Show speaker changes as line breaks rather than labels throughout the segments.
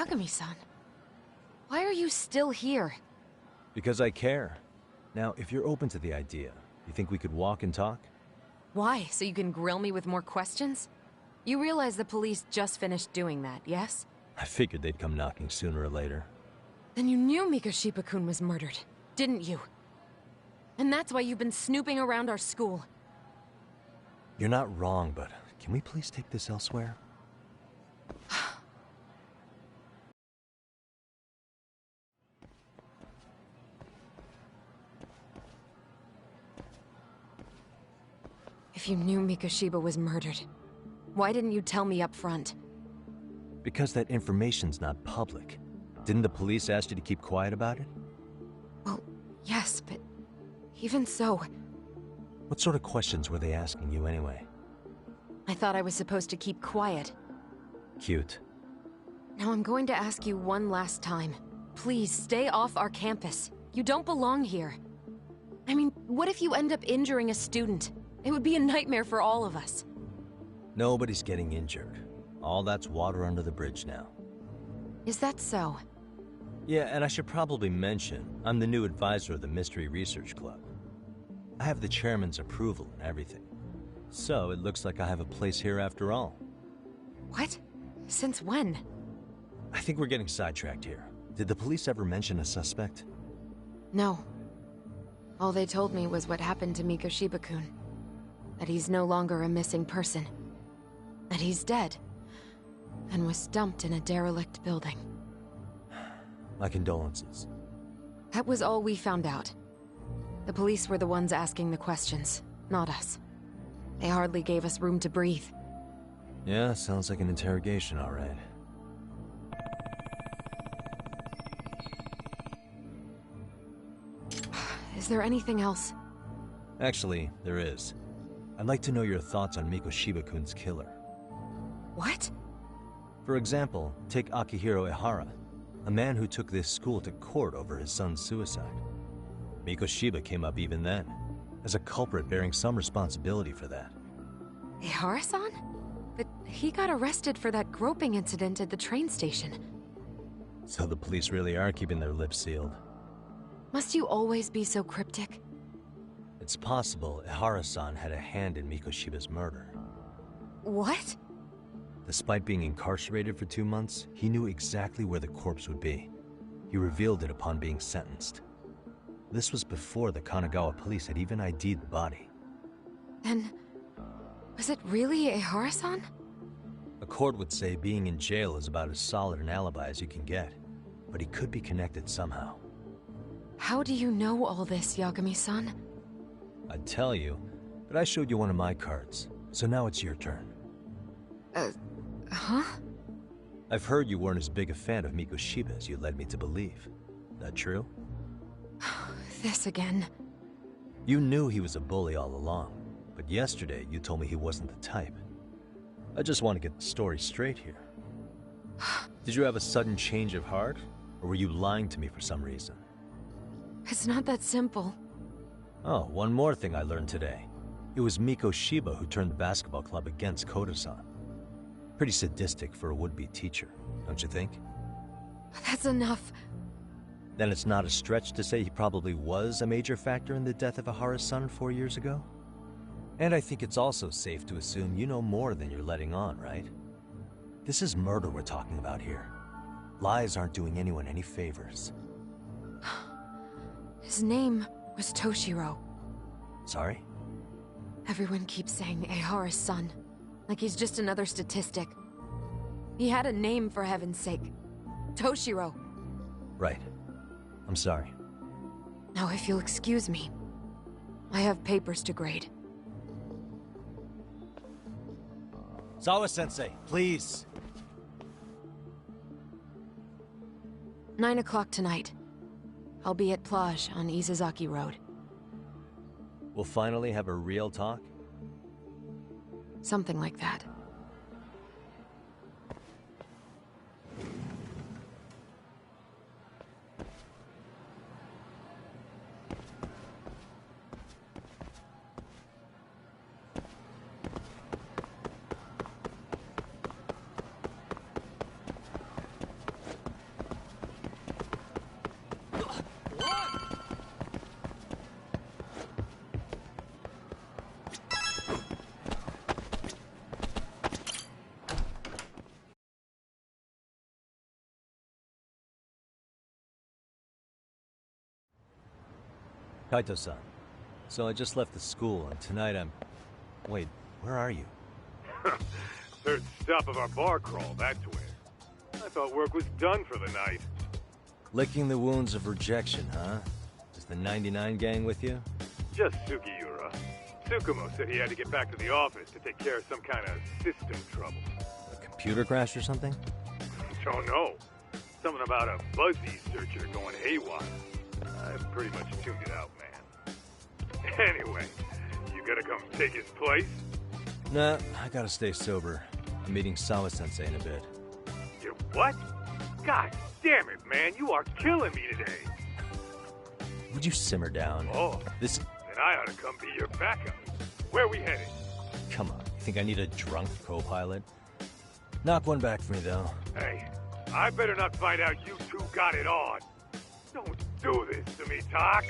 Yagami-san, why are you still here?
Because I care. Now, if you're open to the idea, you think we could walk and talk?
Why? So you can grill me with more questions? You realize the police just finished doing that, yes?
I figured they'd come knocking sooner or later.
Then you knew Mikoshiba-kun was murdered, didn't you? And that's why you've been snooping around our school.
You're not wrong, but can we please take this elsewhere?
If you knew Mikoshiba was murdered, why didn't you tell me up front?
Because that information's not public. Didn't the police ask you to keep quiet about it?
Well, yes, but even so...
What sort of questions were they asking you anyway?
I thought I was supposed to keep quiet.
Cute.
Now I'm going to ask you one last time. Please, stay off our campus. You don't belong here. I mean, what if you end up injuring a student? It would be a nightmare for all of us.
Nobody's getting injured. All that's water under the bridge now.
Is that so?
Yeah, and I should probably mention, I'm the new advisor of the Mystery Research Club. I have the chairman's approval and everything. So it looks like I have a place here after all.
What? Since when?
I think we're getting sidetracked here. Did the police ever mention a suspect?
No. All they told me was what happened to Mikoshiba-kun. That he's no longer a missing person. That he's dead. And was dumped in a derelict building.
My condolences.
That was all we found out. The police were the ones asking the questions, not us. They hardly gave us room to breathe.
Yeah, sounds like an interrogation, all right.
Is there anything else?
Actually, there is. I'd like to know your thoughts on Mikoshiba-kun's killer.
What?
For example, take Akihiro Ehara, a man who took this school to court over his son's suicide. Mikoshiba came up even then, as a culprit bearing some responsibility for that.
Ehara-san? But he got arrested for that groping incident at the train station.
So the police really are keeping their lips sealed.
Must you always be so cryptic?
It's possible Ehara-san had a hand in Mikoshiba's murder.
What?
Despite being incarcerated for 2 months, he knew exactly where the corpse would be. He revealed it upon being sentenced. This was before the Kanagawa police had even ID'd the body.
Then, was it really Ehara-san?
A court would say being in jail is about as solid an alibi as you can get, but he could be connected somehow.
How do you know all this, Yagami-san?
I'd tell you, but I showed you one of my cards, so now it's your turn.
Huh?
I've heard you weren't as big a fan of Mikoshiba as you led me to believe. That true?
This again.
You knew he was a bully all along, but yesterday you told me he wasn't the type. I just want to get the story straight here. Did you have a sudden change of heart, or were you lying to me for some reason?
It's not that simple.
Oh, one more thing I learned today. It was Mikoshiba who turned the basketball club against Koto-san. Pretty sadistic for a would-be teacher, don't you think?
That's enough.
Then it's not a stretch to say he probably was a major factor in the death of Ehara's son 4 years ago? And I think it's also safe to assume you know more than you're letting on, right? This is murder we're talking about here. Lies aren't doing anyone any favors.
His name was Toshiro.
Sorry?
Everyone keeps saying Ehara's son, like he's just another statistic. He had a name, for heaven's sake. Toshiro.
Right. I'm sorry.
Now, if you'll excuse me, I have papers to grade.
Sawa-sensei, please!
9 o'clock tonight. I'll be at Plage on Isazaki Road.
We'll finally have a real talk?
Something like that.
Kaito-san. So I just left the school, and tonight I'm... Wait, where are you?
Third stop of our bar crawl, that's where. I thought work was done for the night.
Licking the wounds of rejection, huh? Is the 99 gang with you?
Just Sugiura. Tsukumo said he had to get back to the office to take care of some kind of system trouble.
A computer crash or something?
Don't know. Something about a Buzzy searcher going haywire. I pretty much tuned it out, man. Anyway, you gonna come take his place?
Nah, I gotta stay sober. I'm meeting Sawa-sensei in a bit.
You what? God damn it, man, you are killing me today.
Would you simmer down?
Oh,
This...
then I ought to come be your backup. Where we headed?
Come on, you think I need a drunk co-pilot? Knock one back for me, though.
Hey, I better not find out you two got it on. Don't do this to me, Doc.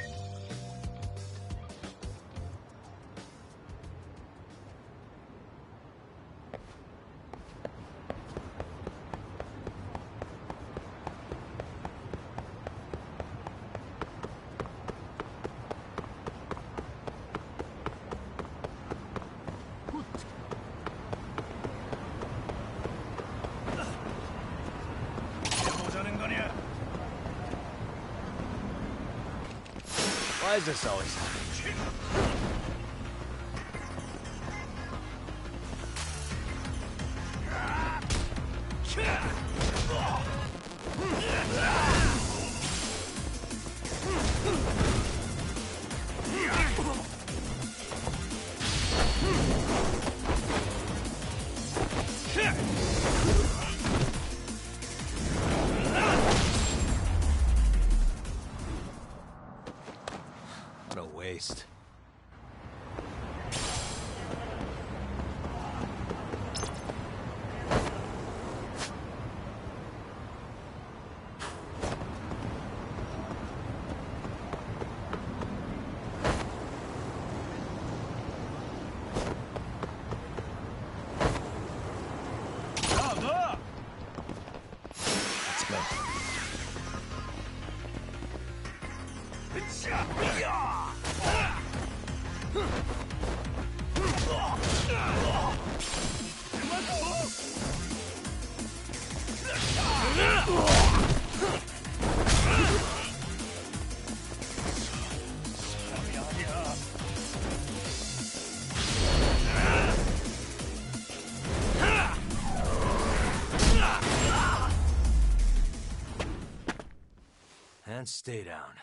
Why is this always happening? What a waste. Let's go. And stay down.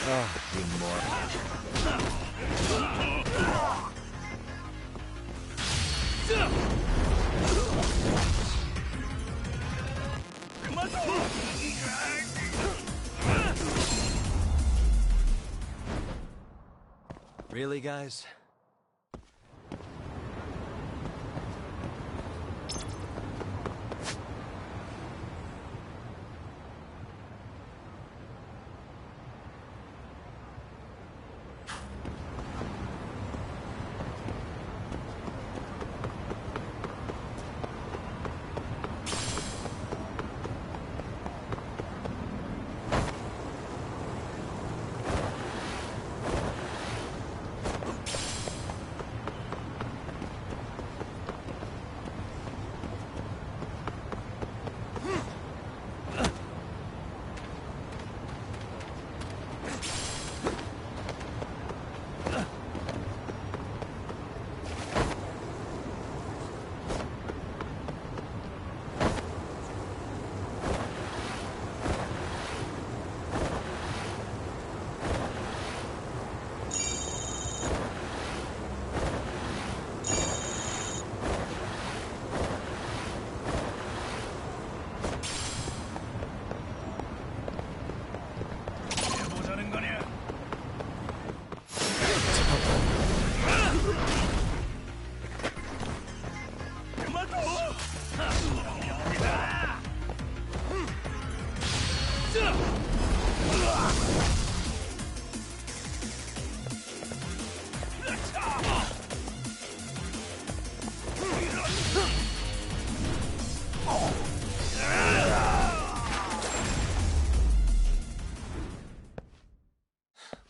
Oh, you moron. Really, guys?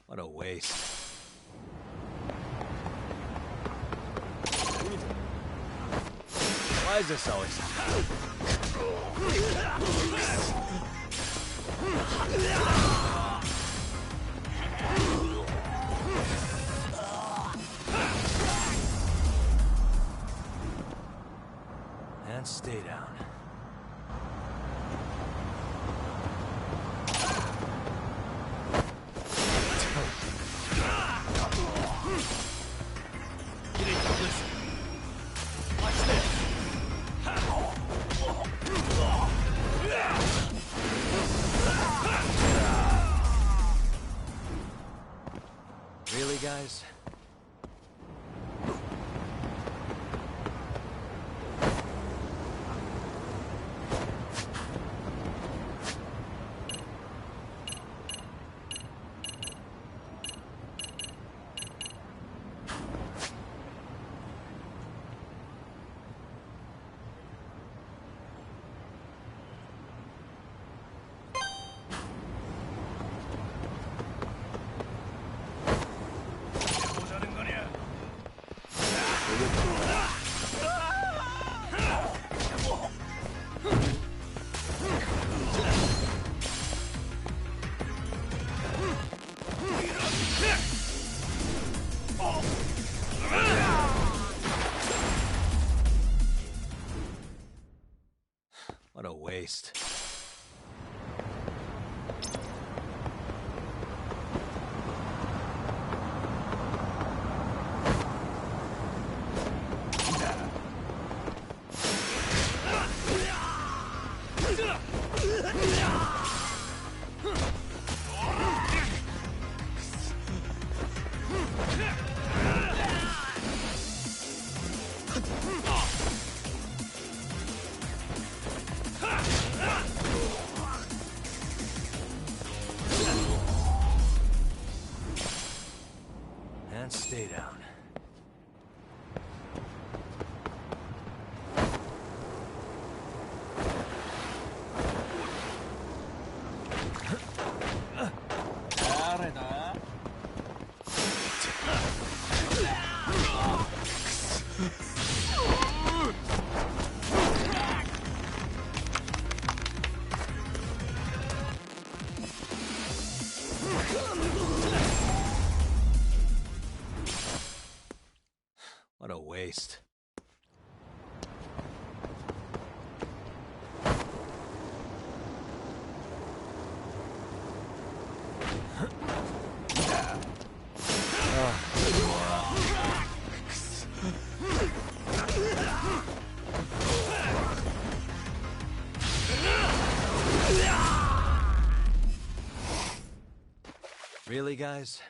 What a waste. Why is this always happening? And stay down. You need to listen. Watch this. Really, guys? What a waste. And stay down. What a waste. Really, guys?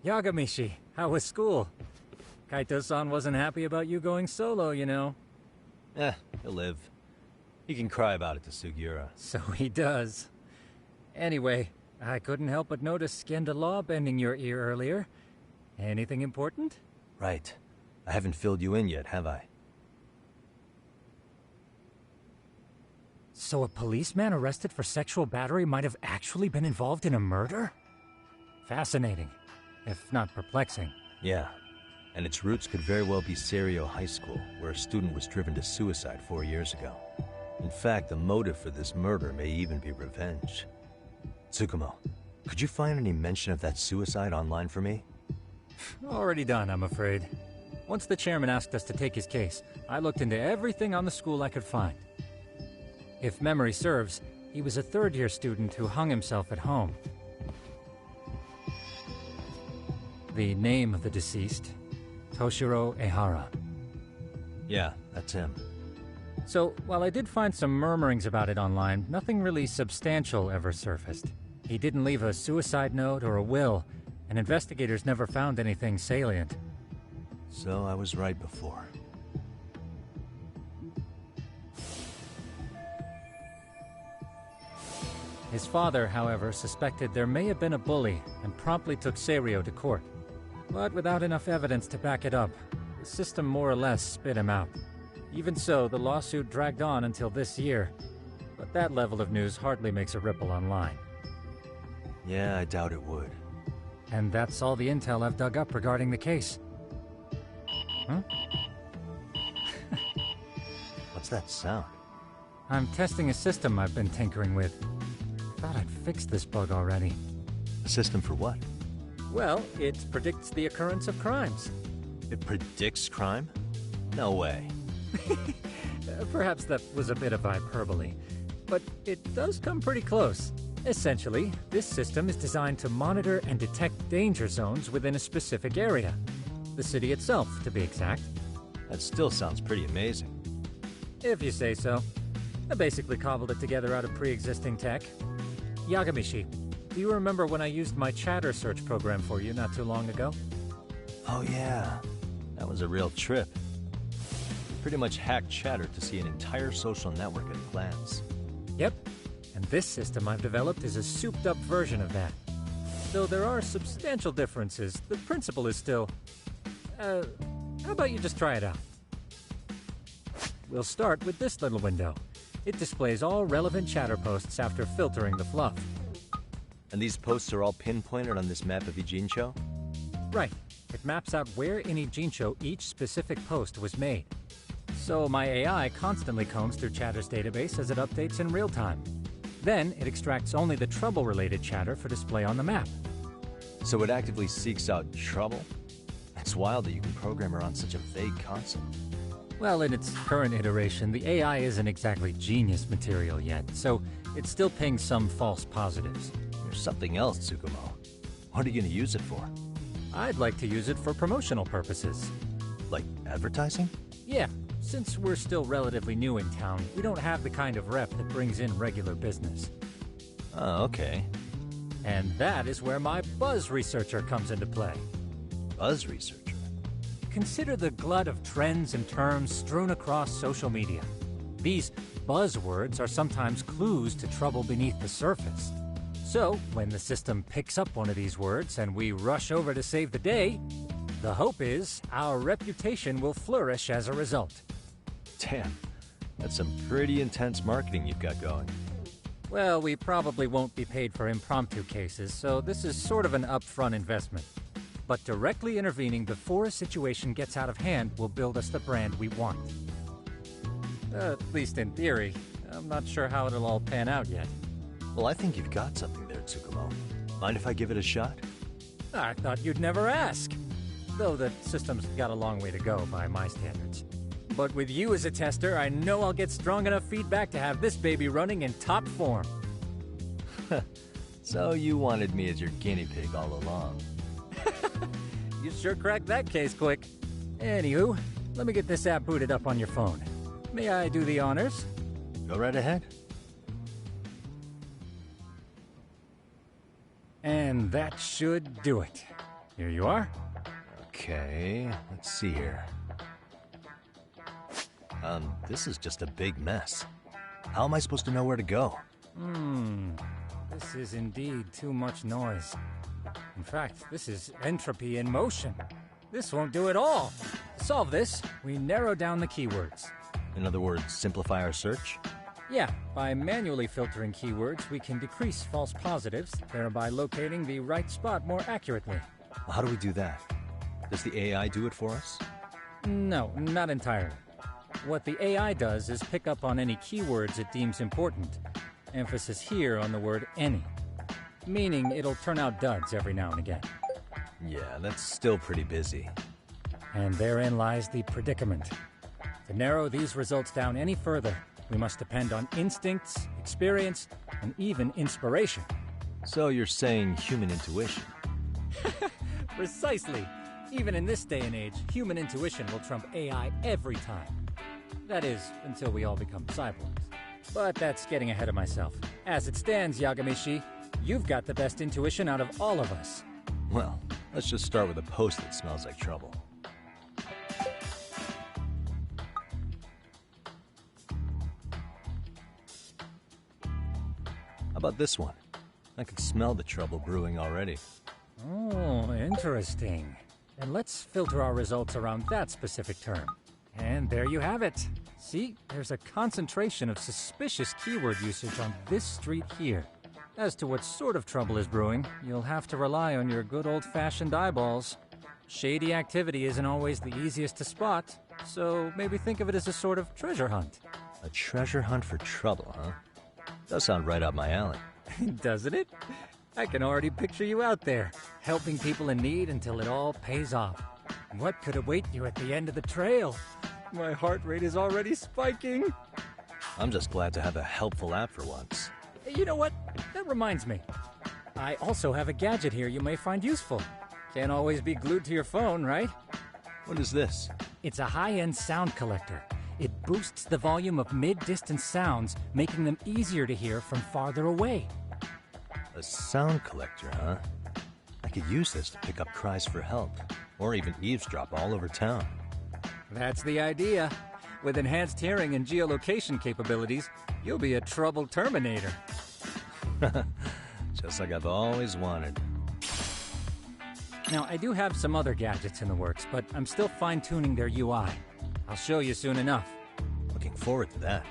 Yagamishi, how was school? Kaito-san wasn't happy about you going solo, you know.
He'll live. He can cry about it to Sugiura.
So he does. Anyway, I couldn't help but notice Skenda Law bending your ear earlier. Anything important?
Right. I haven't filled you in yet, have I?
So a policeman arrested for sexual battery might have actually been involved in a murder? Fascinating, if not perplexing.
Yeah. And its roots could very well be Serio High School, where a student was driven to suicide 4 years ago. In fact, the motive for this murder may even be revenge. Tsukumo, could you find any mention of that suicide online for me?
Already done, I'm afraid. Once the chairman asked us to take his case, I looked into everything on the school I could find. If memory serves, he was a third-year student who hung himself at home. The name of the deceased, Toshiro Ehara.
Yeah, that's him.
So, while I did find some murmurings about it online, nothing really substantial ever surfaced. He didn't leave a suicide note or a will, and investigators never found anything salient.
So I was right before.
His father, however, suspected there may have been a bully and promptly took Serio to court. But without enough evidence to back it up, the system more or less spit him out. Even so, the lawsuit dragged on until this year, but that level of news hardly makes a ripple online.
Yeah, I doubt it would.
And that's all the intel I've dug up regarding the case. Huh?
What's that sound?
I'm testing a system I've been tinkering with. Thought I'd fixed this bug already.
A system for what?
Well, it predicts the occurrence of crimes.
It predicts crime? No way.
Perhaps that was a bit of hyperbole, but it does come pretty close. Essentially, this system is designed to monitor and detect danger zones within a specific area. The city itself, to be exact.
That still sounds pretty amazing.
If you say so. I basically cobbled it together out of pre-existing tech. Yagamishi, do you remember when I used my chatter search program for you not too long ago?
Oh yeah, that was a real trip. Pretty much hacked Chatter to see an entire social network at a glance.
Yep, and this system I've developed is a souped-up version of that. Though there are substantial differences, the principle is still... how about you just try it out? We'll start with this little window. It displays all relevant chatter posts after filtering the fluff.
And these posts are all pinpointed on this map of Ijincho?
Right. It maps out where in Ijincho each specific post was made. So my AI constantly combs through Chatter's database as it updates in real time. Then it extracts only the trouble-related chatter for display on the map.
So it actively seeks out trouble? It's wild that you can program her on such a vague concept.
Well, in its current iteration, the AI isn't exactly genius material yet, so it still pings some false positives.
There's something else, Tsukumo. What are you going to use it for?
I'd like to use it for promotional purposes.
Like advertising?
Yeah, since we're still relatively new in town, we don't have the kind of rep that brings in regular business.
Oh, okay.
And that is where my buzz researcher comes into play.
Buzz researcher?
Consider the glut of trends and terms strewn across social media. These buzzwords are sometimes clues to trouble beneath the surface. So, when the system picks up one of these words and we rush over to save the day, the hope is our reputation will flourish as a result.
Damn, that's some pretty intense marketing you've got going.
Well, we probably won't be paid for impromptu cases, so this is sort of an upfront investment. But directly intervening before a situation gets out of hand will build us the brand we want. At least in theory. I'm not sure how it'll all pan out yet.
Well, I think you've got something there, Tsukumo. Mind if I give it a shot?
I thought you'd never ask. Though the system's got a long way to go by my standards. But with you as a tester, I know I'll get strong enough feedback to have this baby running in top form.
So you wanted me as your guinea pig all along.
You sure cracked that case quick. Anywho, let me get this app booted up on your phone. May I do the honors?
Go right ahead.
And that should do it. Here you are.
Okay, let's see here. This is just a big mess. How am I supposed to know where to go?
This is indeed too much noise. In fact, this is entropy in motion. This won't do it all. To solve this, we narrow down the keywords.
In other words, simplify our search?
Yeah, by manually filtering keywords, we can decrease false positives, thereby locating the right spot more accurately.
How do we do that? Does the AI do it for us?
No, not entirely. What the AI does is pick up on any keywords it deems important. Emphasis here on the word any. Meaning it'll turn out duds every now and again.
Yeah, that's still pretty busy.
And therein lies the predicament. To narrow these results down any further, we must depend on instincts, experience, and even inspiration.
So you're saying human intuition?
Precisely. Even in this day and age, human intuition will trump AI every time. That is, until we all become cyborgs. But that's getting ahead of myself. As it stands, Yagamishi, you've got the best intuition out of all of us.
Well, let's just start with a post that smells like trouble. How about this one? I can smell the trouble brewing already.
Oh, interesting. Then let's filter our results around that specific term. And there you have it. See, there's a concentration of suspicious keyword usage on this street here. As to what sort of trouble is brewing, you'll have to rely on your good old-fashioned eyeballs. Shady activity isn't always the easiest to spot, so maybe think of it as a sort of treasure hunt.
A treasure hunt for trouble, huh? Does sound right up my alley.
Doesn't it? I can already picture you out there, helping people in need until it all pays off. What could await you at the end of the trail? My heart rate is already spiking.
I'm just glad to have a helpful app for once.
You know what? That reminds me. I also have a gadget here you may find useful. Can't always be glued to your phone, right?
What is this?
It's a high-end sound collector. It boosts the volume of mid-distance sounds, making them easier to hear from farther away.
A sound collector, huh? I could use this to pick up cries for help, or even eavesdrop all over town.
That's the idea. With enhanced hearing and geolocation capabilities, you'll be a trouble terminator.
Just like I've always wanted.
Now, I do have some other gadgets in the works, but I'm still fine-tuning their UI. I'll show you soon enough.
Looking forward to that.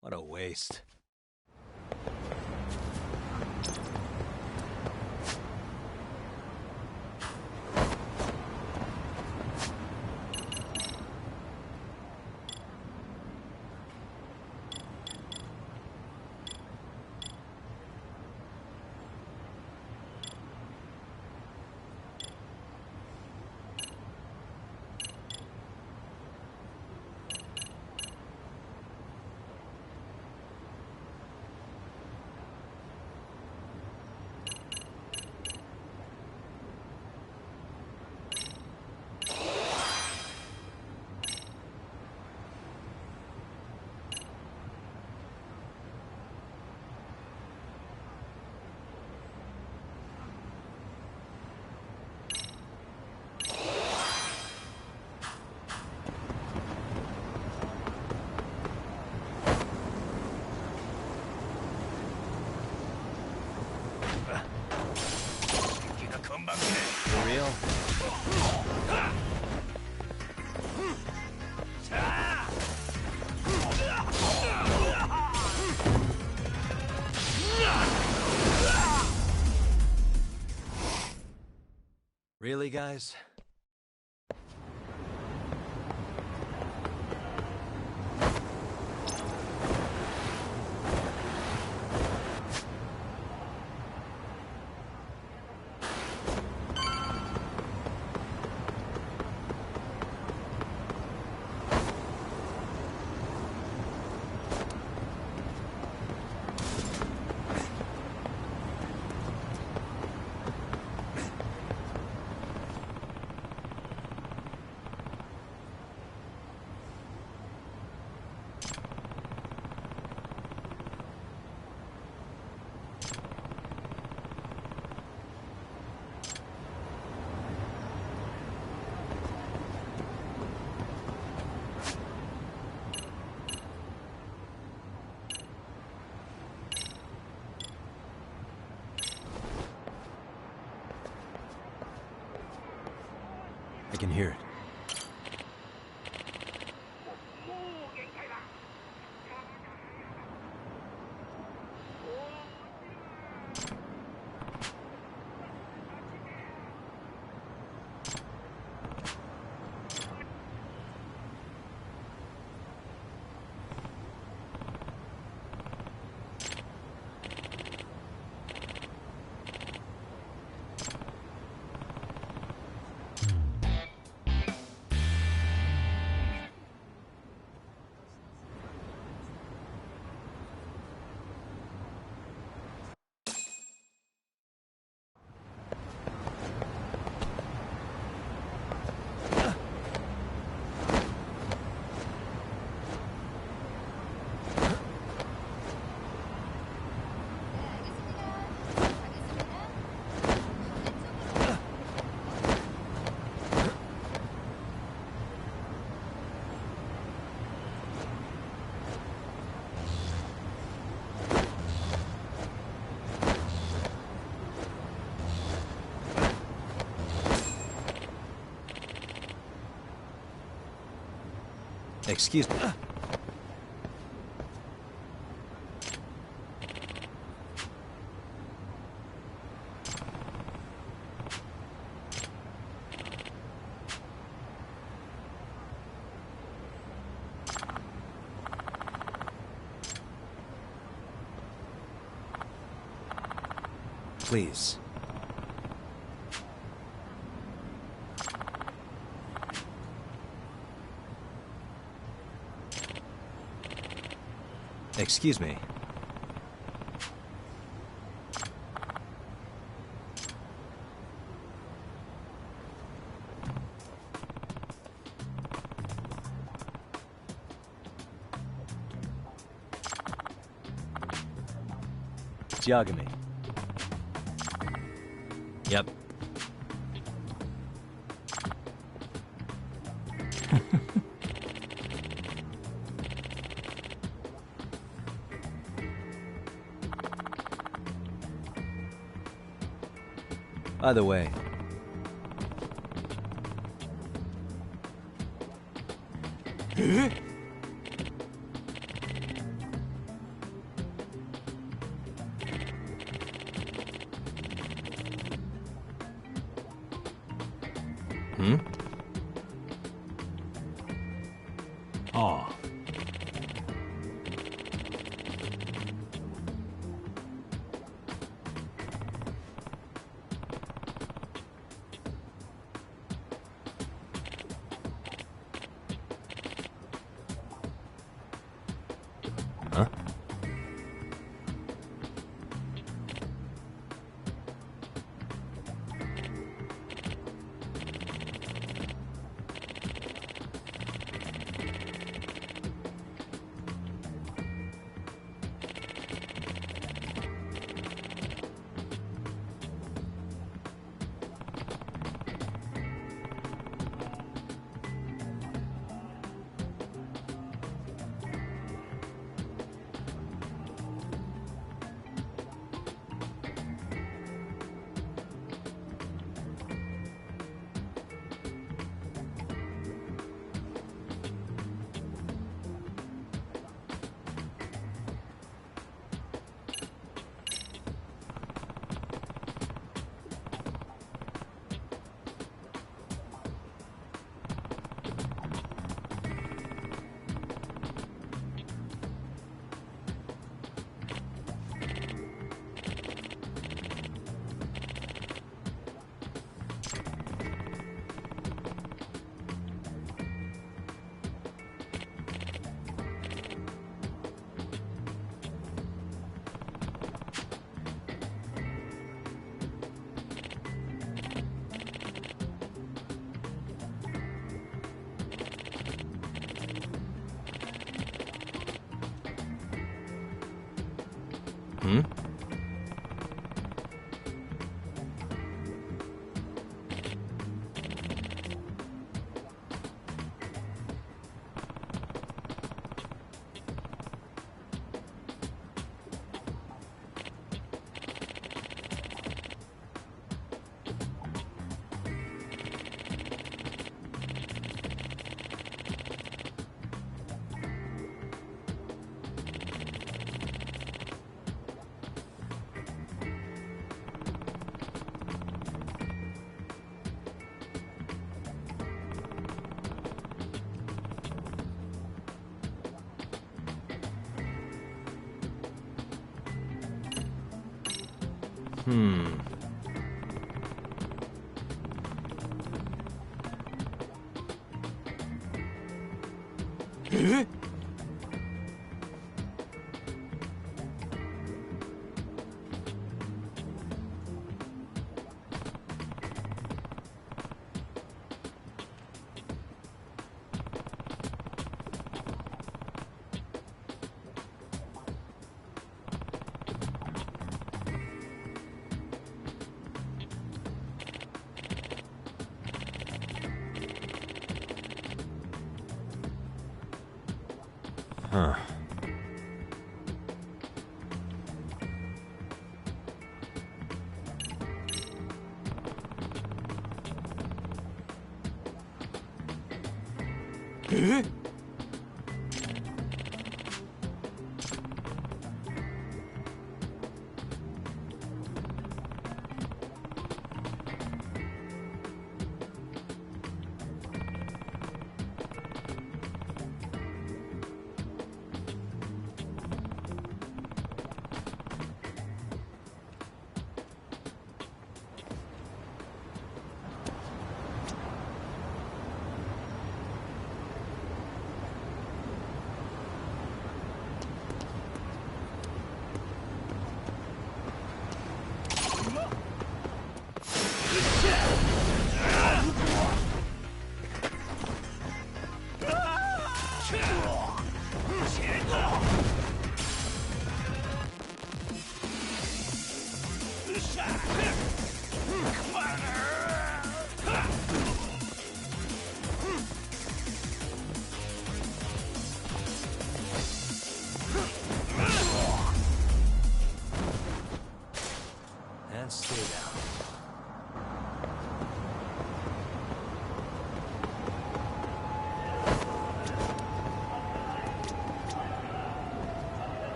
What a waste. For real? Really, guys? I can hear it. Excuse me. Please. Excuse me. Geogamy. Yep. By the way, Oh. Huh? Hmm? Huh. And stay down.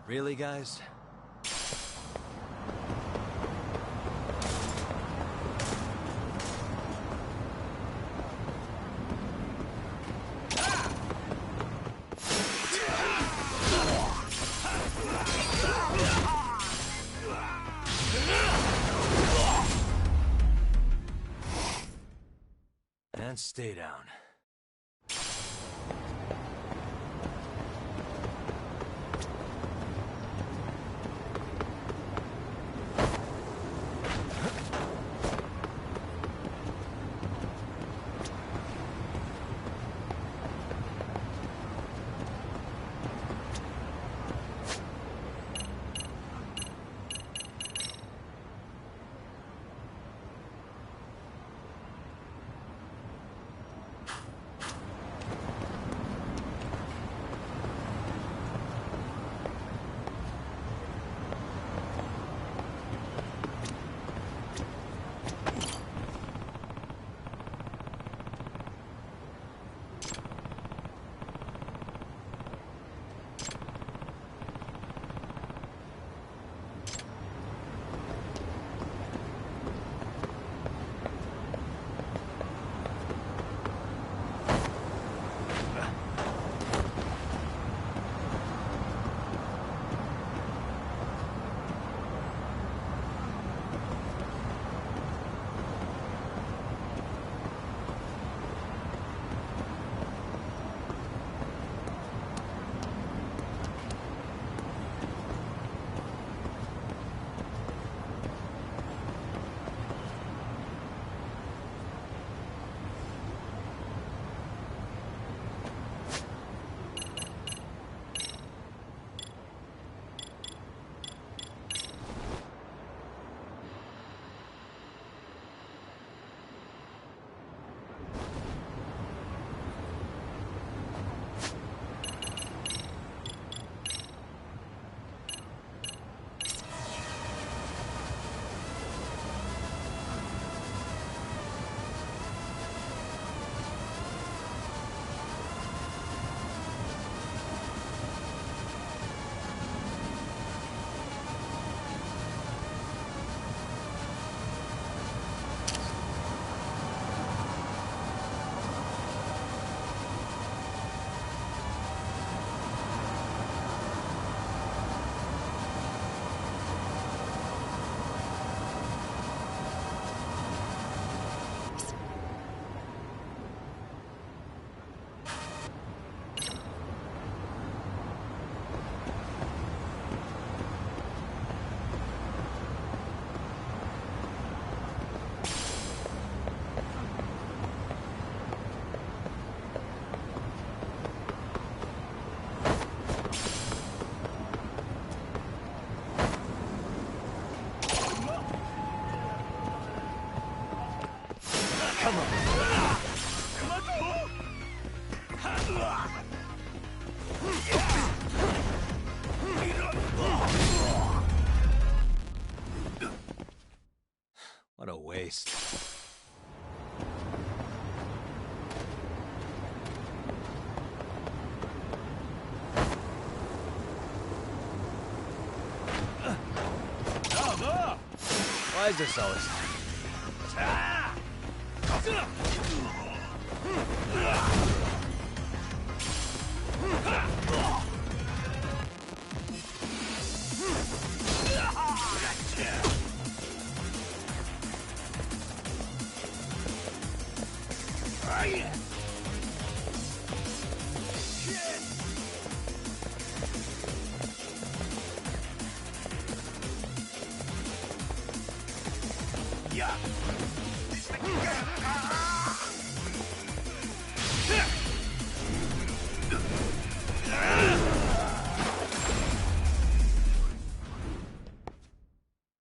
Really, guys? And stay down. Come on. What a waste. Why is this always...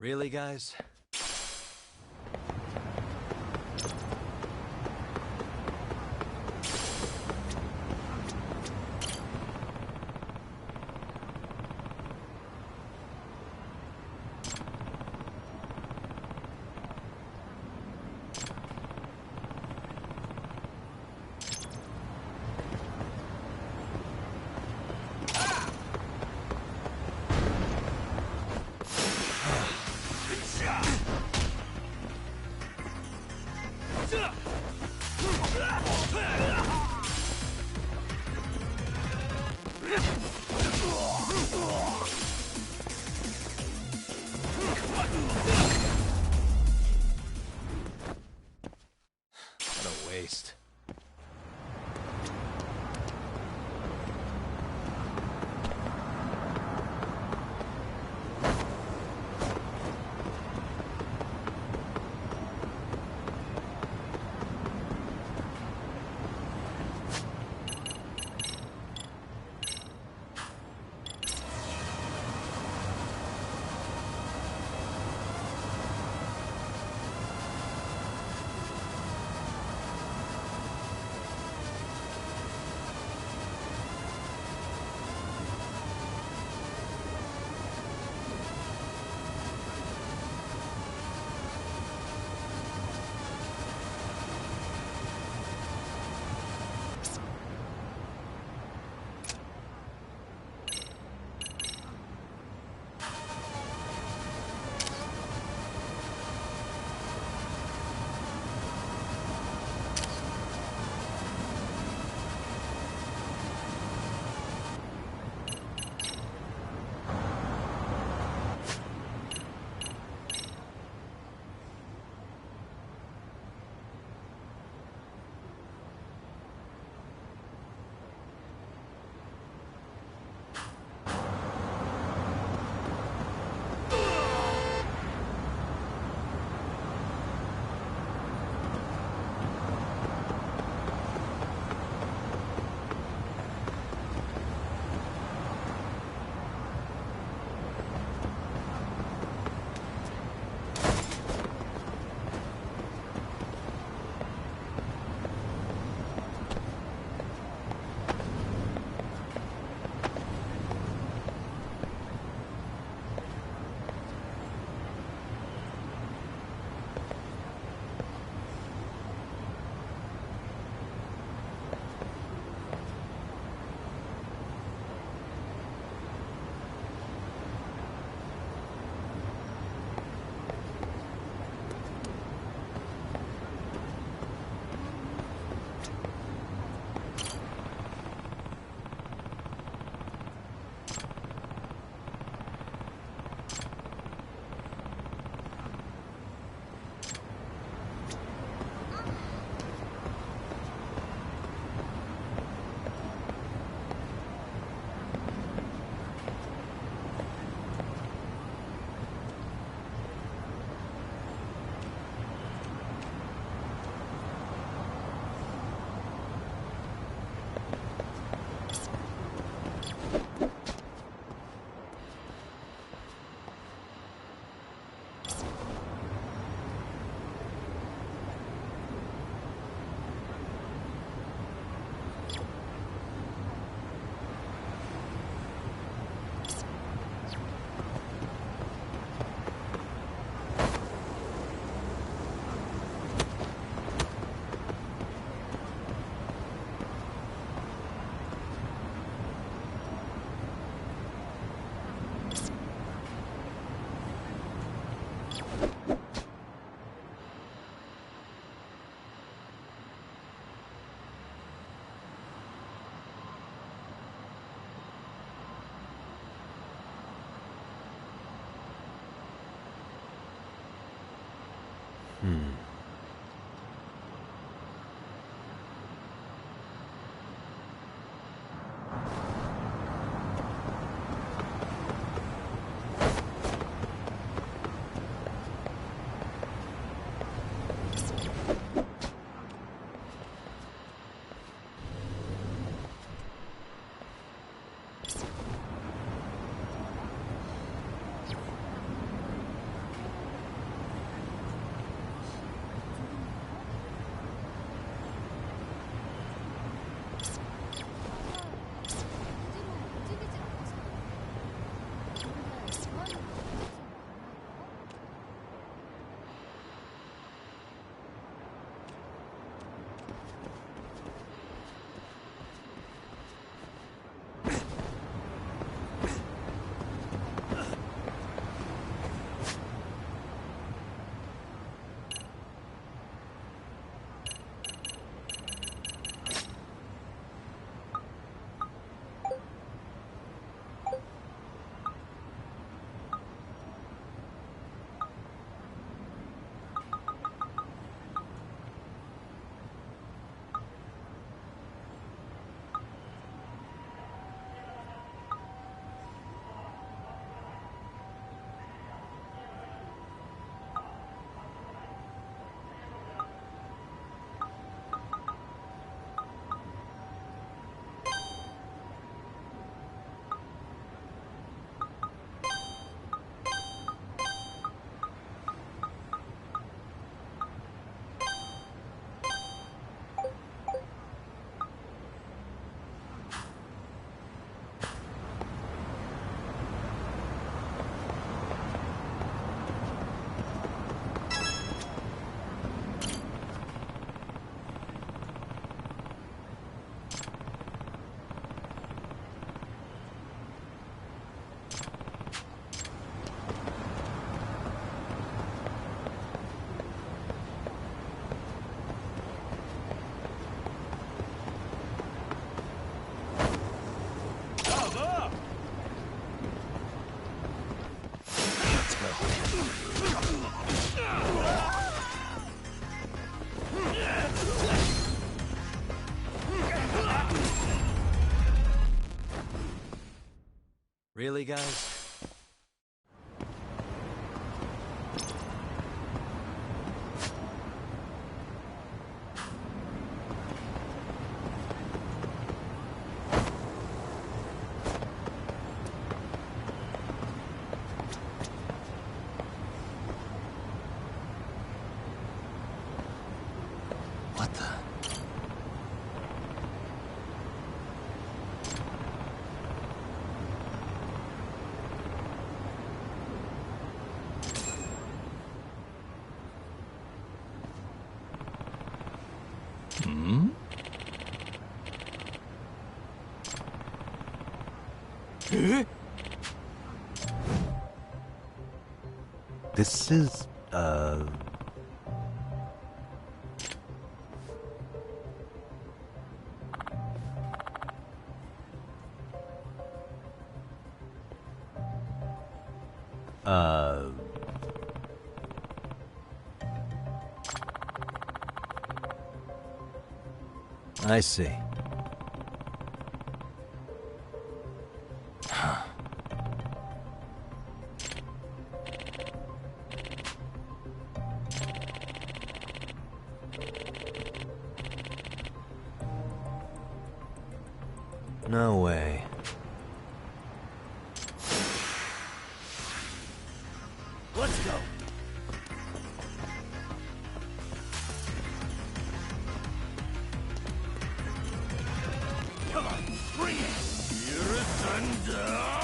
Really, guys? What a waste. Hmm. Really, guys? What the? Hmm? This is, I see. No way. Let's go. Come on, bring it. Here is thunder.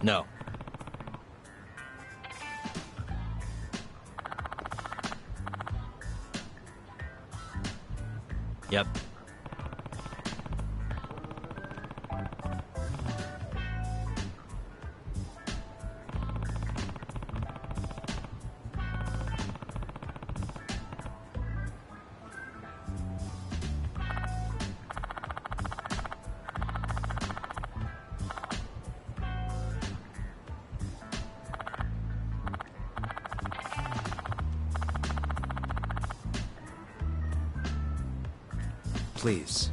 No. Yep. Please.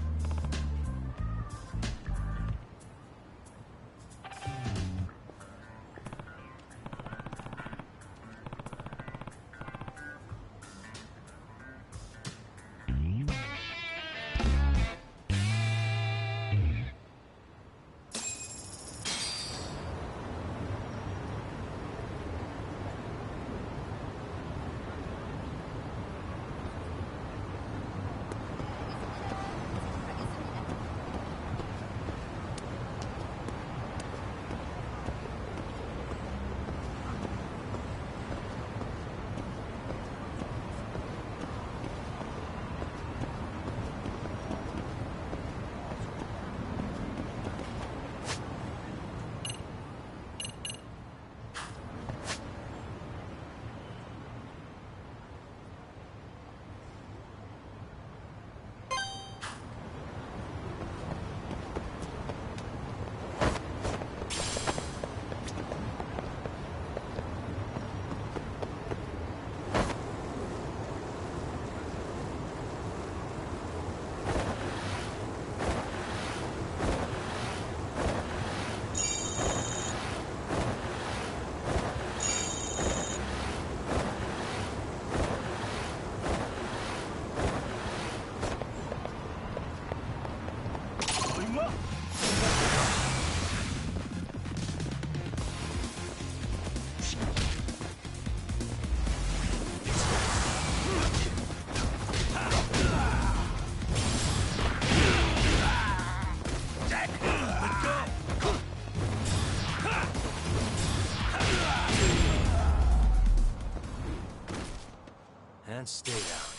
And stay down.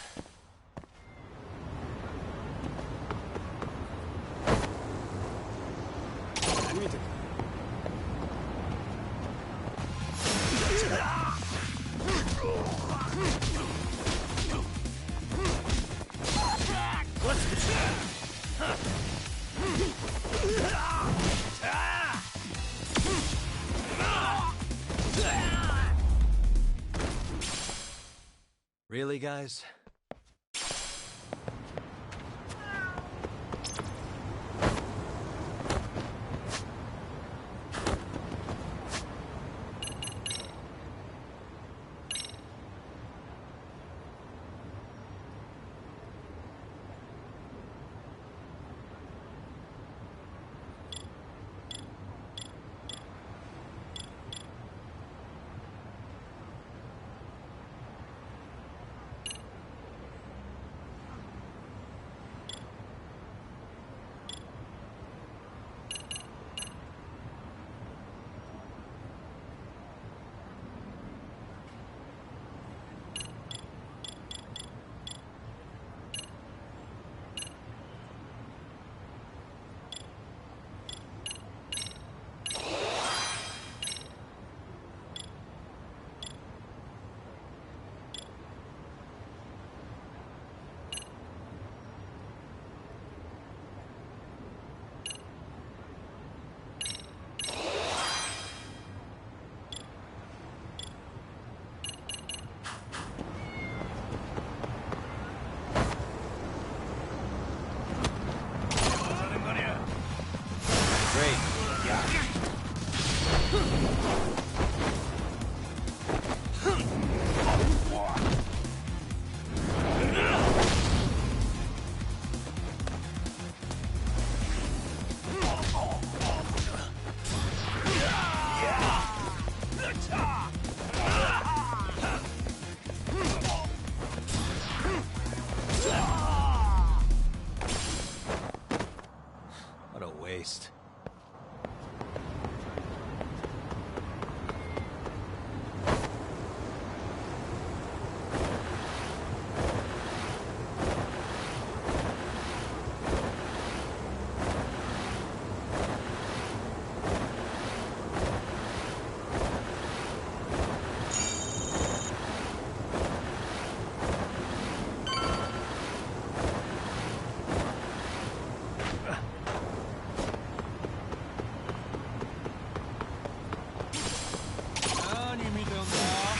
Really, guys? What a waste.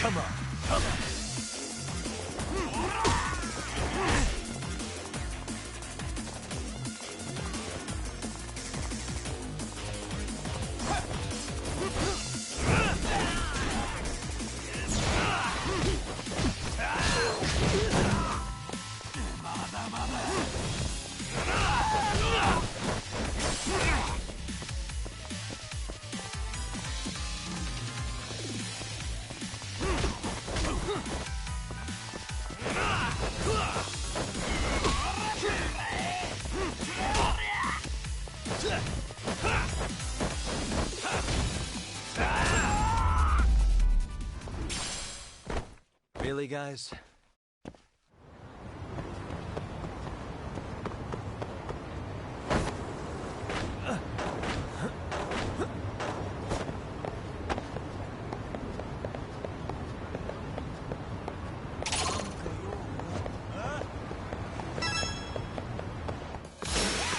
Come on, come on. Really, guys?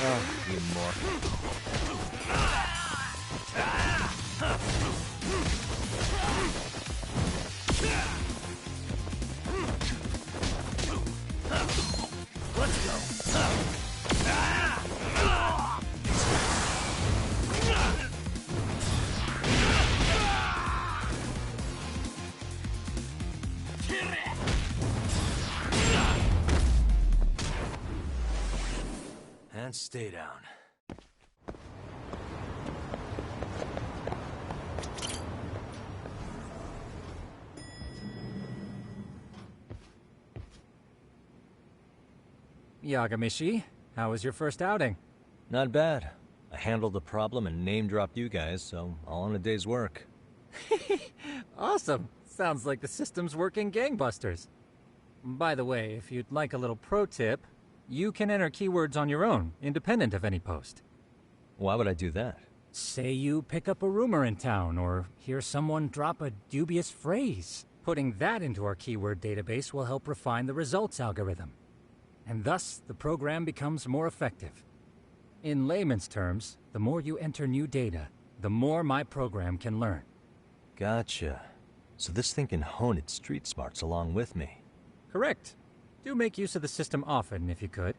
Oh, you more. And stay down.
Yagamishi, how was your first outing?
Not bad. I handled the problem and name-dropped you guys, so all in a day's work.
Awesome. Sounds like the system's working gangbusters. By the way, if you'd like a little pro tip, you can enter keywords on your own, independent of any post.
Why would I do that?
Say you pick up a rumor in town, or hear someone drop a dubious phrase. Putting that into our keyword database will help refine the results algorithm. And thus, the program becomes more effective. In layman's terms, the more you enter new data, the more my program can learn.
Gotcha. So this thing can hone its street smarts along with me.
Correct. Do make use of the system often, if you could.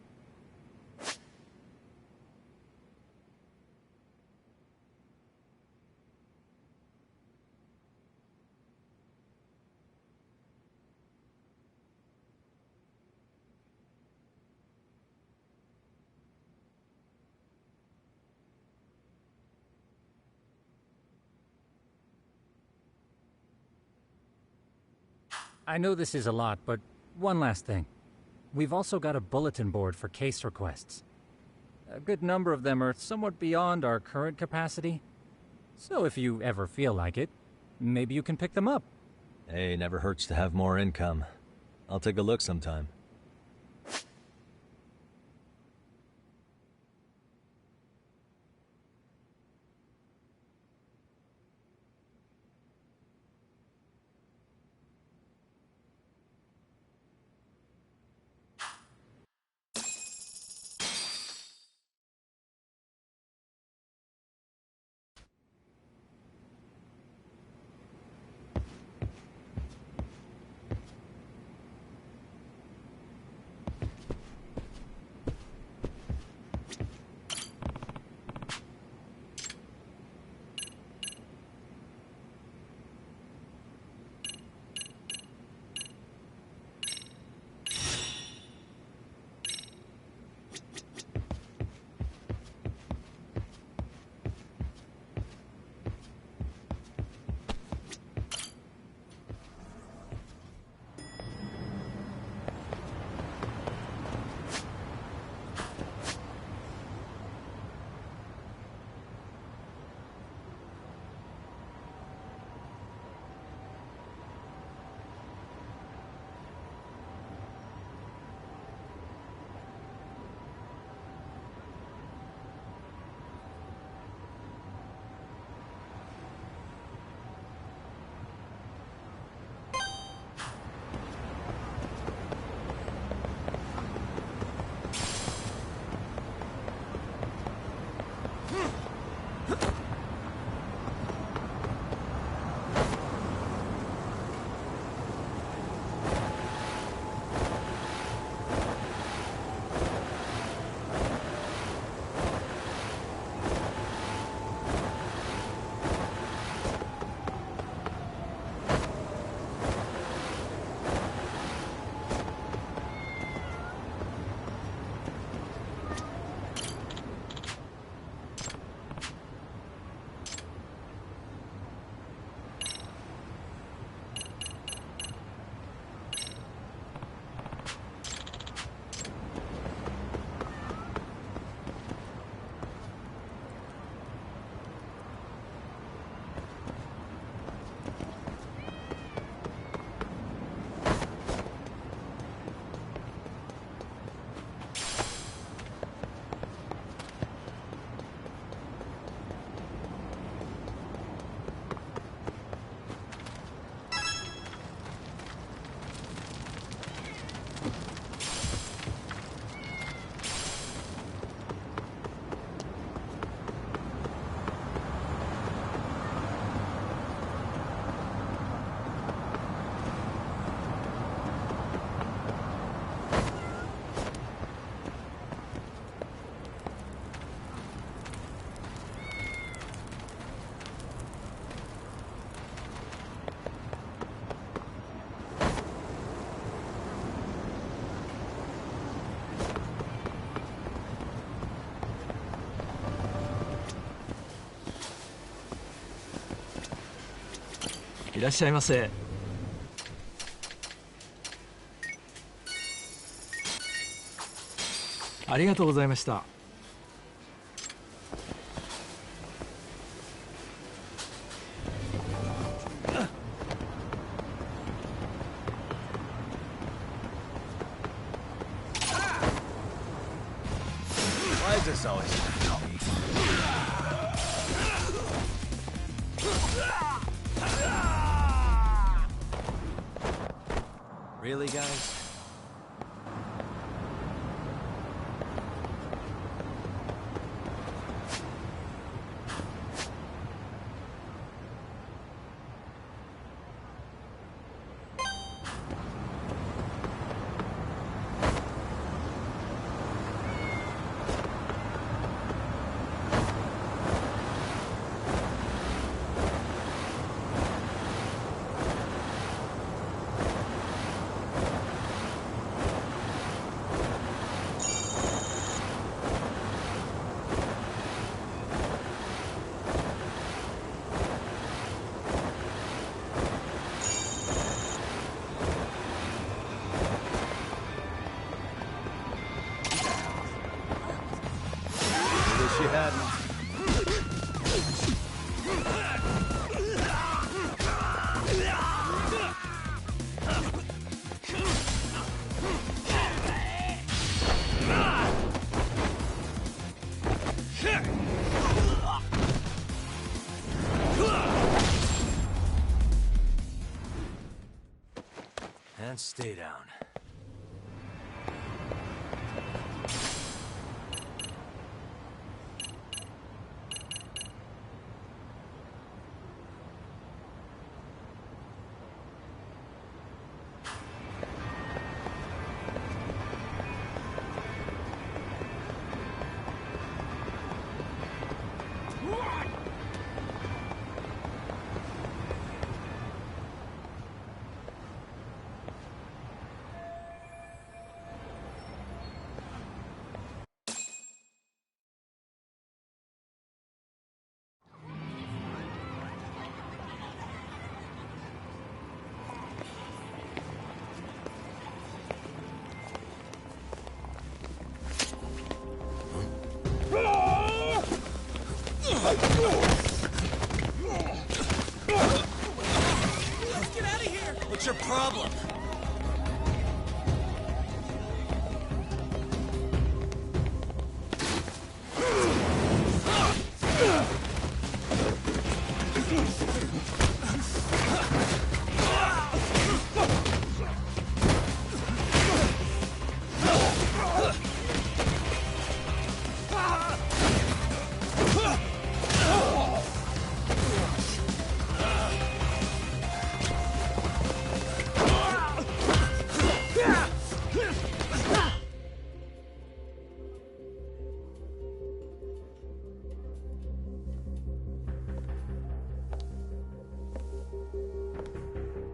I know this is a lot, but one last thing. We've also got a bulletin board for case requests. A good number of them are somewhat beyond our current capacity. So if you ever feel like it, maybe you can pick them up.
Hey, never hurts to have more income. I'll take a look sometime.
いらっしゃいませ。ありがとうございました。
Why is this always Really, guys? She hadn't. And stay down. What's your problem?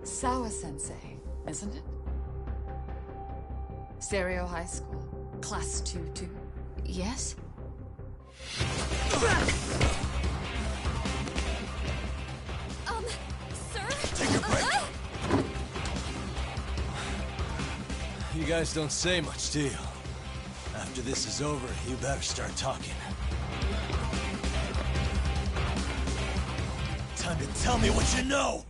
Sawa-sensei, isn't it? Stereo High School, Class 2-2.
Yes?
Sir?
Take a break. You guys don't say much, do you? After this is over, you better start talking. Time to tell me what you know!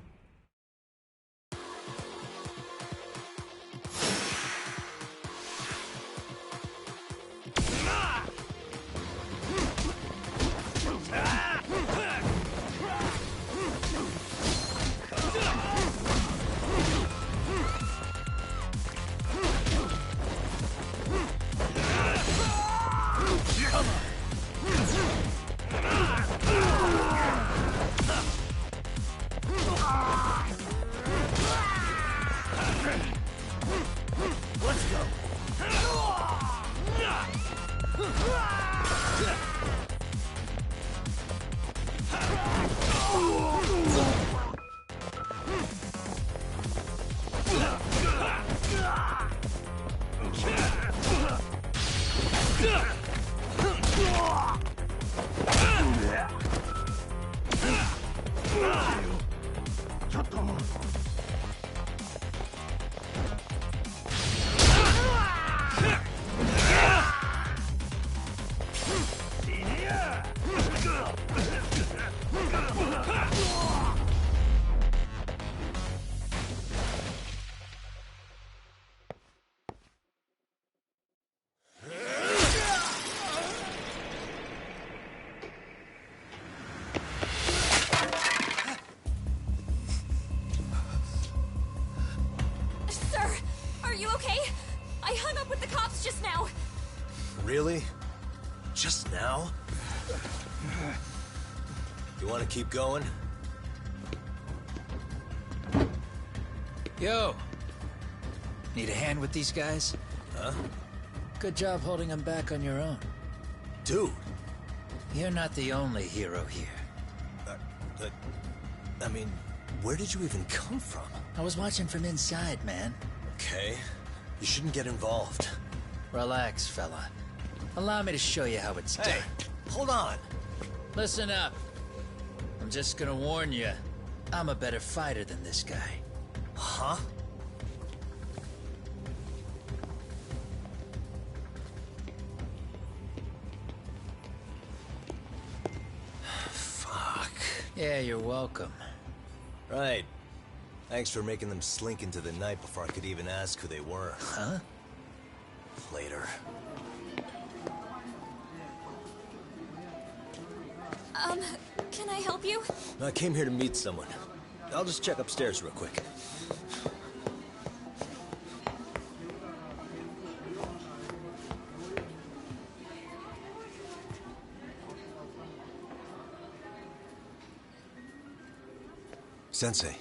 Sir, are you okay? I hung up with the cops just now.
Really? Just now? You want to keep going?
Yo! Need a hand with these guys?
Huh?
Good job holding them back on your own.
Dude!
You're not the only hero here.
I mean, where did you even come from?
I was watching from inside, man.
Okay. You shouldn't get involved.
Relax, fella. Allow me to show you how it's
Hey,
done.
hold on!
Listen up. I'm just gonna warn you. I'm a better fighter than this guy.
Huh? Fuck.
Yeah, you're welcome.
Right. Thanks for making them slink into the night before I could even ask who they were.
Huh?
Later.
Can I help you?
I came here to meet someone. I'll just check upstairs real quick. Sensei,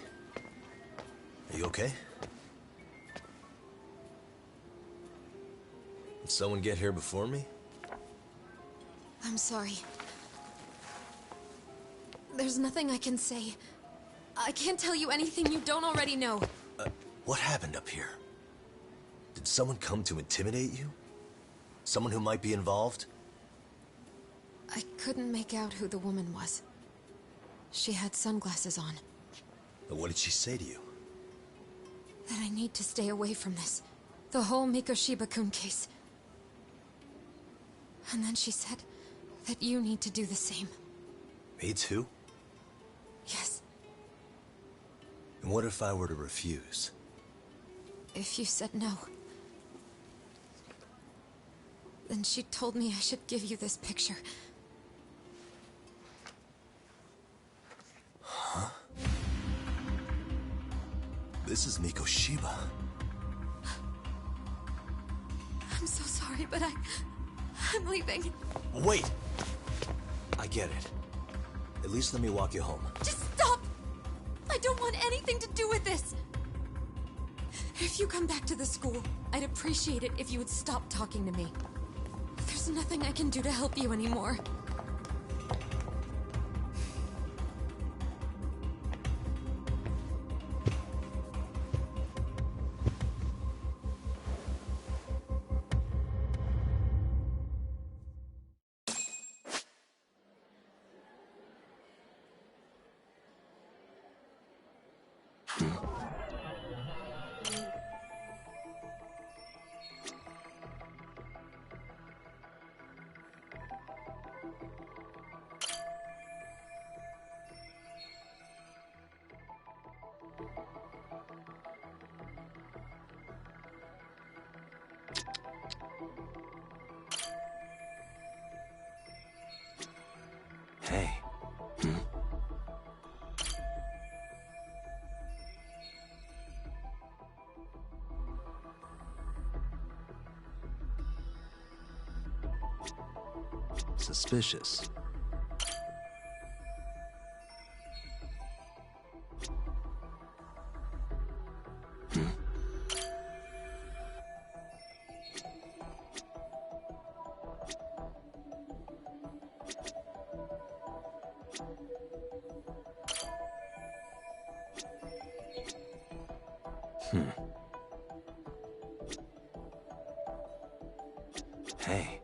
are you okay? Did someone get here before me?
I'm sorry. There's nothing I can say. I can't tell you anything you don't already know.
What happened up here? Did someone come to intimidate you? Someone who might be involved?
I couldn't make out who the woman was. She had sunglasses on.
What did she say to you?
That I need to stay away from this. The whole Mikoshiba-kun case. And then she said that you need to do the same.
Me too?
Yes.
And what if I were to refuse?
If you said no. Then she told me I should give you this picture.
Huh? This is Mikoshiba.
I'm so sorry, but I'm leaving.
Wait! I get it. At least let me walk you home.
Just stop! I don't want anything to do with this! If you come back to the school, I'd appreciate it if you would stop talking to me. There's nothing I can do to help you anymore.
Hey. Suspicious. Hey.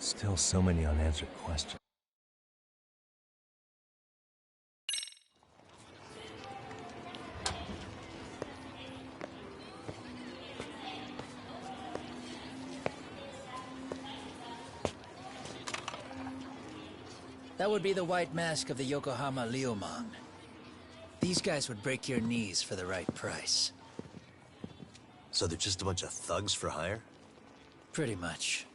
Still so many unanswered questions.
That would be the white mask of the Yokohama Liumang. These guys would break your knees for the right price.
So they're just a bunch of thugs for hire?
Pretty much.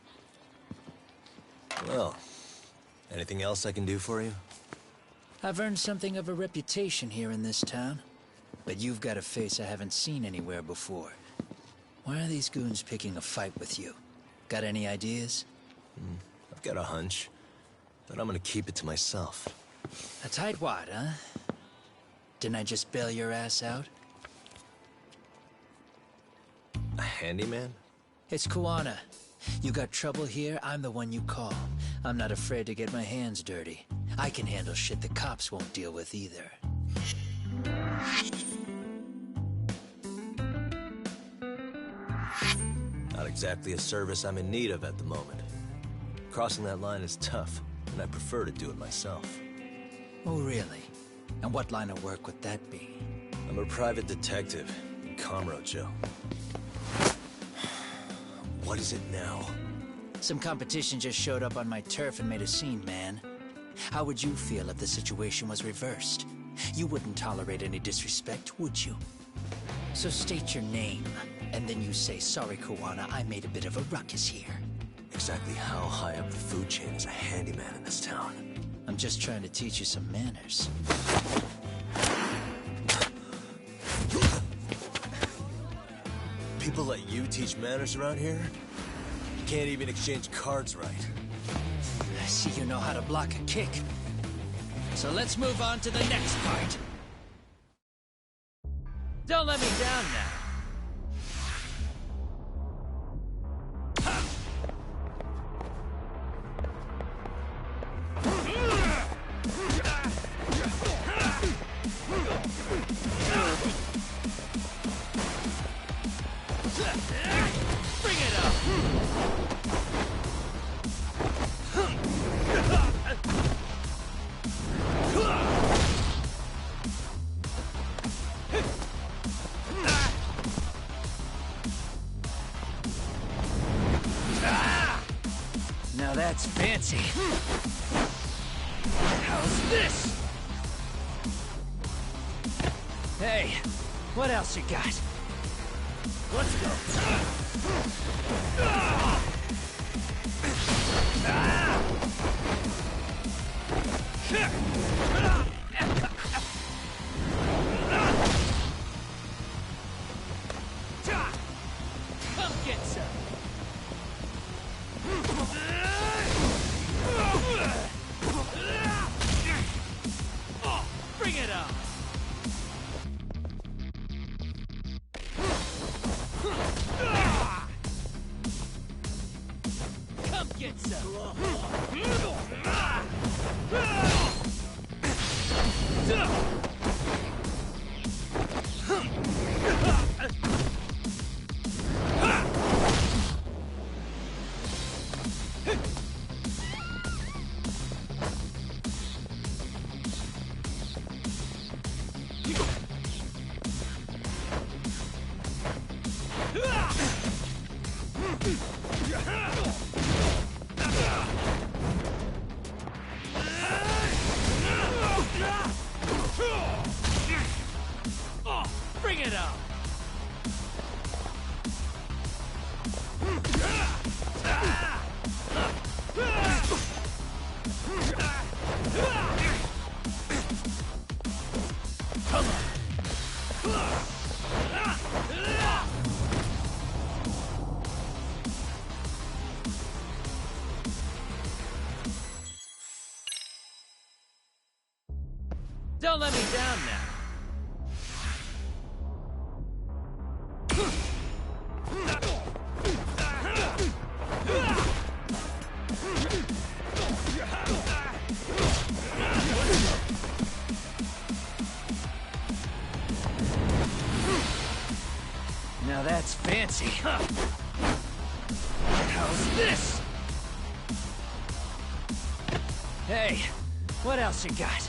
Well, anything else I can do for you?
I've earned something of a reputation here in this town. But you've got a face I haven't seen anywhere before. Why are these goons picking a fight with you? Got any ideas?
I've got a hunch, but I'm gonna keep it to myself.
A tightwad, huh? Didn't I just bail your ass out?
A handyman?
It's Kuwana. You got trouble here, I'm the one you call. I'm not afraid to get my hands dirty. I can handle shit the cops won't deal with either.
Not exactly a service I'm in need of at the moment. Crossing that line is tough, and I prefer to do it myself.
Oh, really? And what line of work would that be?
I'm a private detective in Kamurocho. What is it now?
Some competition just showed up on my turf and made a scene, man. How would you feel if the situation was reversed? You wouldn't tolerate any disrespect, would you? So state your name, and then you say, "Sorry, Kuwana, I made a bit of a ruckus here."
Exactly how high up the food chain is a handyman in this town?
I'm just trying to teach you some manners.
People let you teach manners around here? You can't even exchange cards right.
I see you know how to block a kick. So let's move on to the next part. Don't let me down now. Bring it up! Now that's fancy. How's this? Hey, what else you got? Let's go. Come get some. Bring it on. Come get some. Bring it on. Come on. Don't let me down now. Now that's fancy. How's this? Hey, what else you got?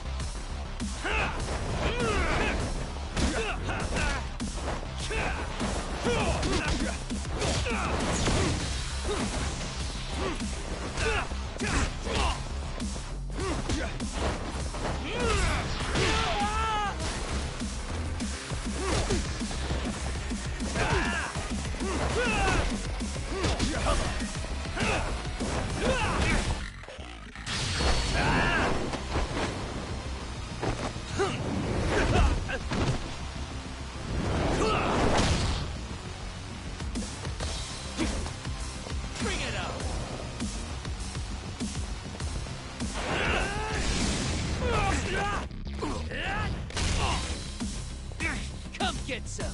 Come get some.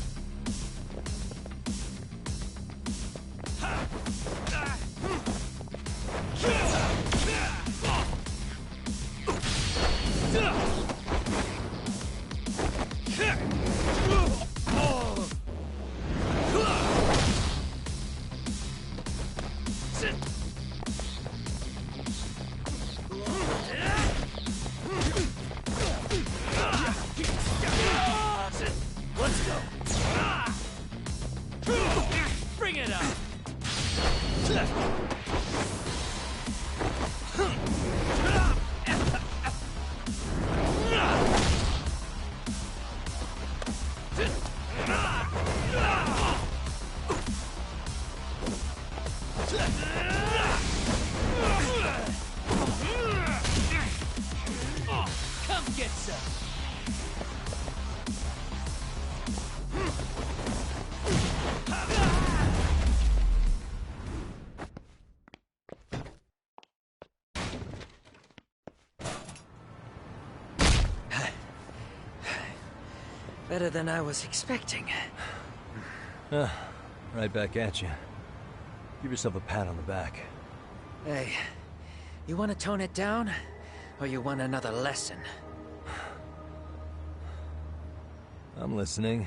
Let's go. Bring it up. Come get some. Better than I was expecting.
Right back at you. Give yourself a pat on the back.
Hey, you want to tone it down? Or you want another lesson?
I'm listening.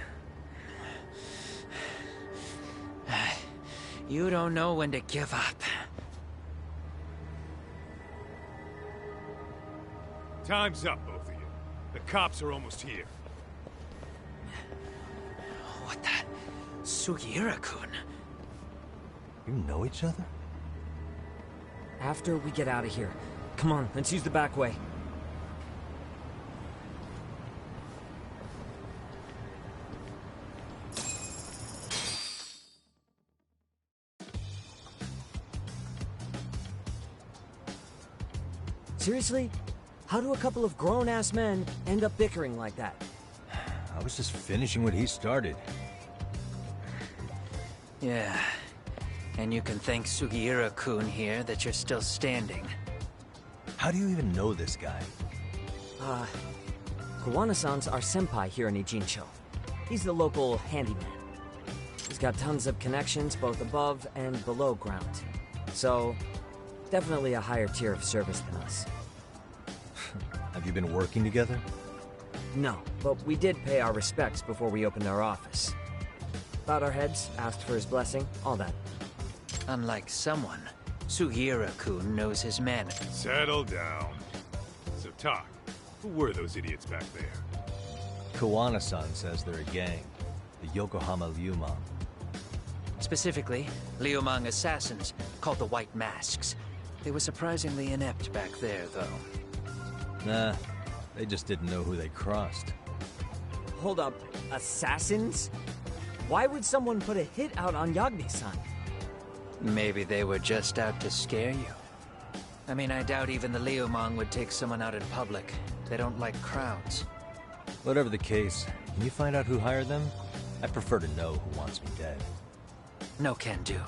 You don't know when to give up.
Time's up, both of you. The cops are almost here.
What the? Sugiura-kun?
You know each other?
After we get out of here. Come on, let's use the back way. Seriously? How do a couple of grown-ass men end up bickering like that?
I was just finishing what he started.
Yeah. And you can thank Sugiura-kun here that you're still standing.
How do you even know this guy?
Kawana-san's our senpai here in Ijincho. He's the local handyman. He's got tons of connections both above and below ground. So, definitely a higher tier of service than us.
Have you been working together?
No, but we did pay our respects before we opened our office. Bowed our heads, asked for his blessing, all that.
Unlike someone, Sugiura-kun knows his manners.
Settle down. So, talk. Who were those idiots back there?
Kawana-san says they're a gang. The Yokohama Ryumon.
Specifically, Liumang assassins, called the White Masks. They were surprisingly inept back there, though.
Nah, they just didn't know who they crossed.
Hold up, assassins? Why would someone put a hit out on Yagami-san?
Maybe they were just out to scare you. I mean, I doubt even the Liumang would take someone out in public. They don't like crowds.
Whatever the case, can you find out who hired them? I prefer to know who wants me dead.
No can do.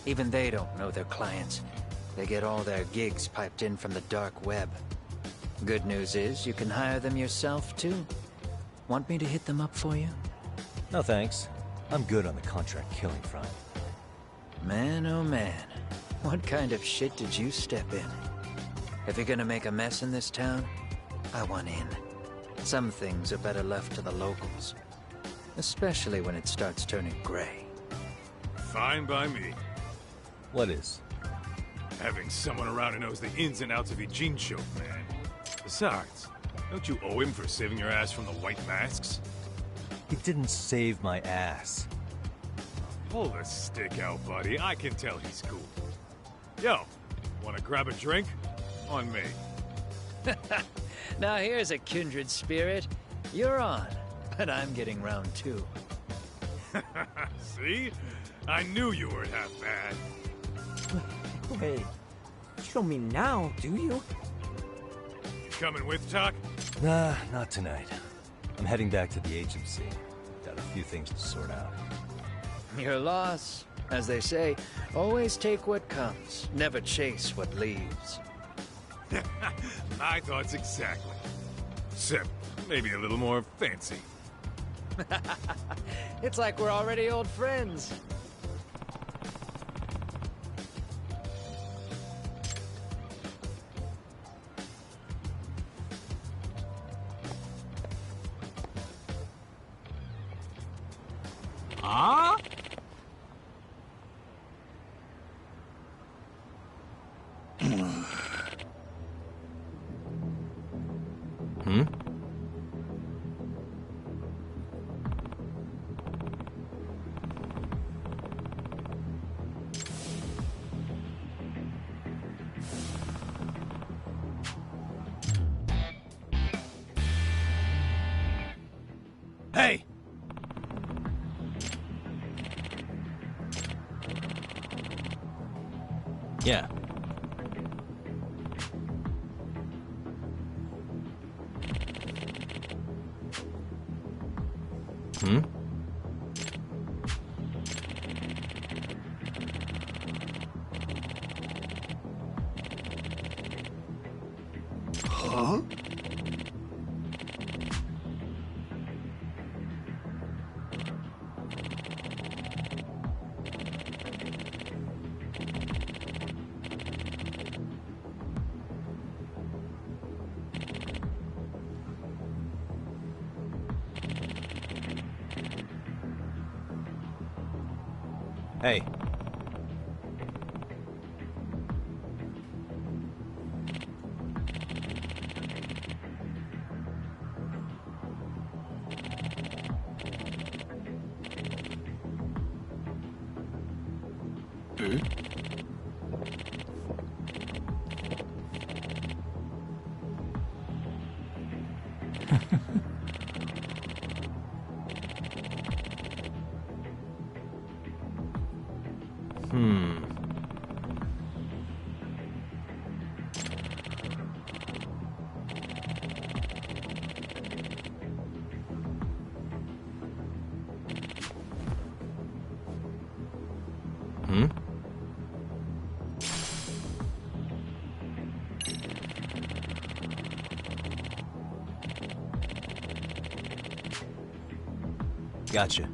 Even they don't know their clients. They get all their gigs piped in from the dark web. Good news is, you can hire them yourself, too. Want me to hit them up for you?
No thanks. I'm good on the contract killing front.
Man, oh man. What kind of shit did you step in? If you're gonna make a mess in this town, I want in. Some things are better left to the locals. Especially when it starts turning gray.
Fine by me.
What is?
Having someone around who knows the ins and outs of Ijincho, man. Besides, don't you owe him for saving your ass from the White Masks?
He didn't save my ass.
Pull the stick out, buddy. I can tell he's cool. Yo, wanna grab a drink? On me.
Now here's a kindred spirit. You're on, but I'm getting round two.
See? I knew you weren't half bad.
Wait, you don't mean now, do you?
You coming with, Talk?
Nah, not tonight. I'm heading back to the agency. Got a few things to sort out.
Your loss. As they say, always take what comes, never chase what leaves.
My thoughts exactly. Except maybe a little more fancy.
It's like we're already old friends.
Huh?
Hmm?
Hey!
Yeah. Hmm?
Huh?
Hey. Hmm. Hmm? Gotcha.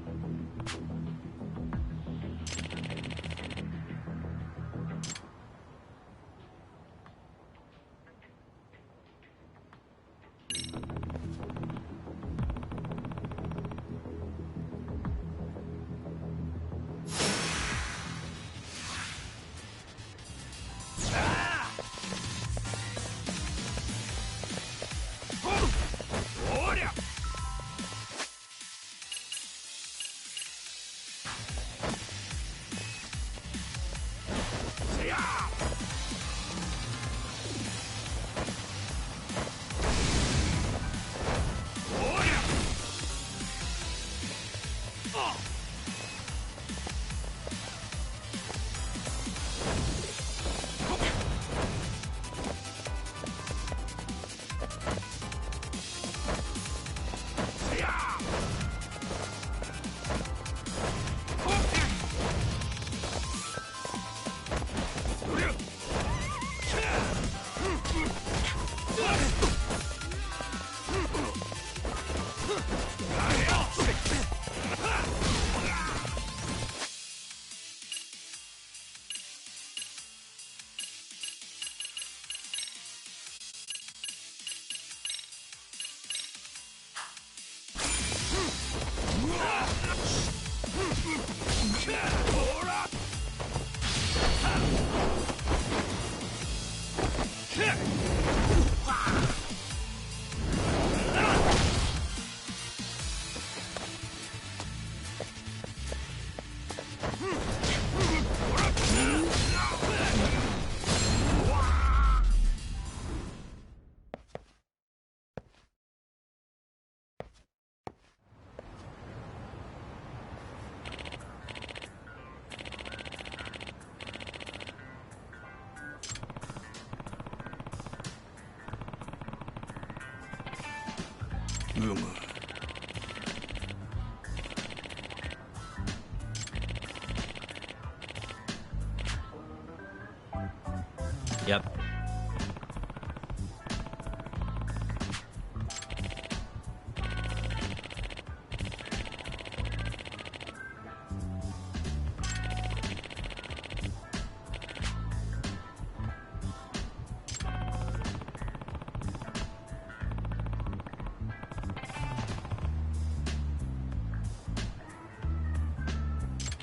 Yep.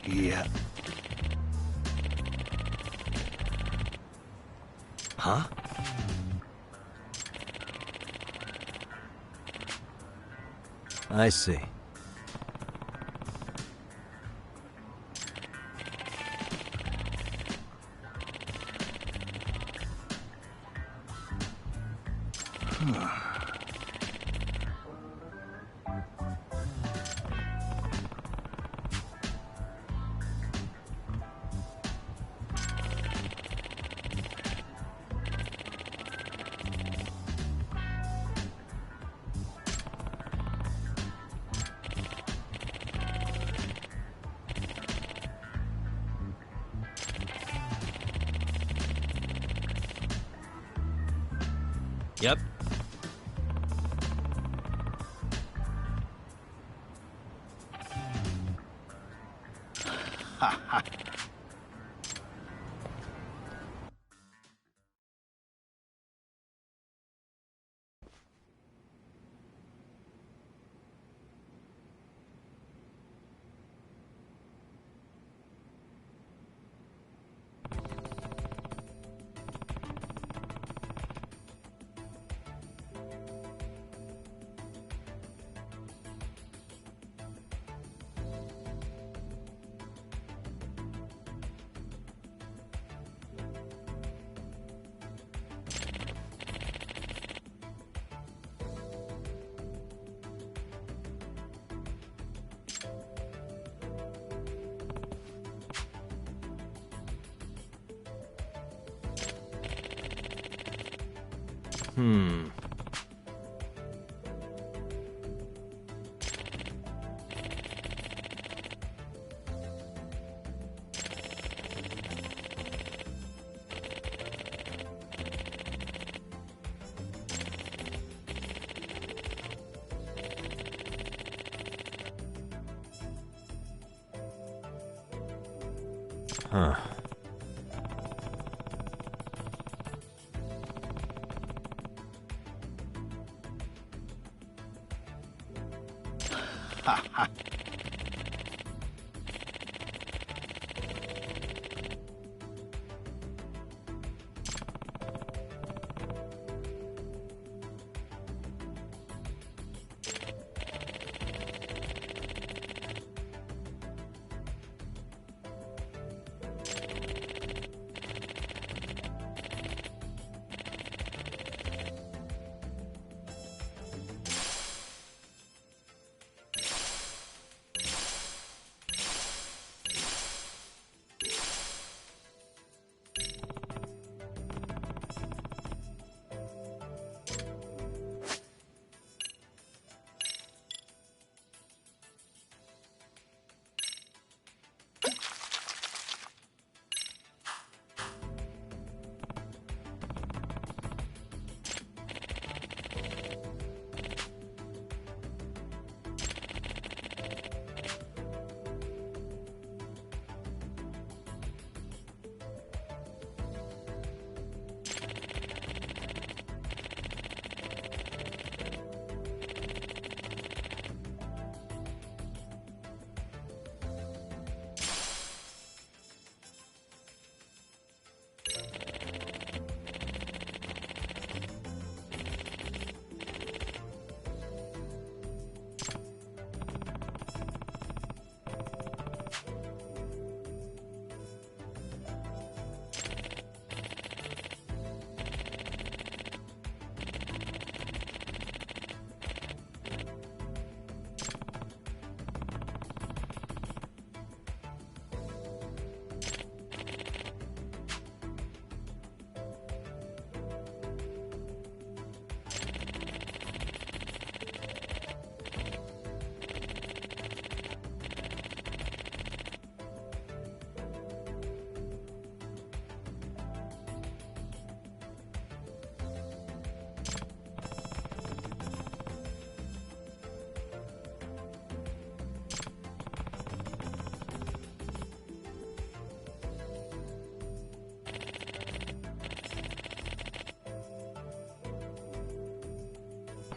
Yeah. Huh?
I see.
Yep.
Hmm. Huh.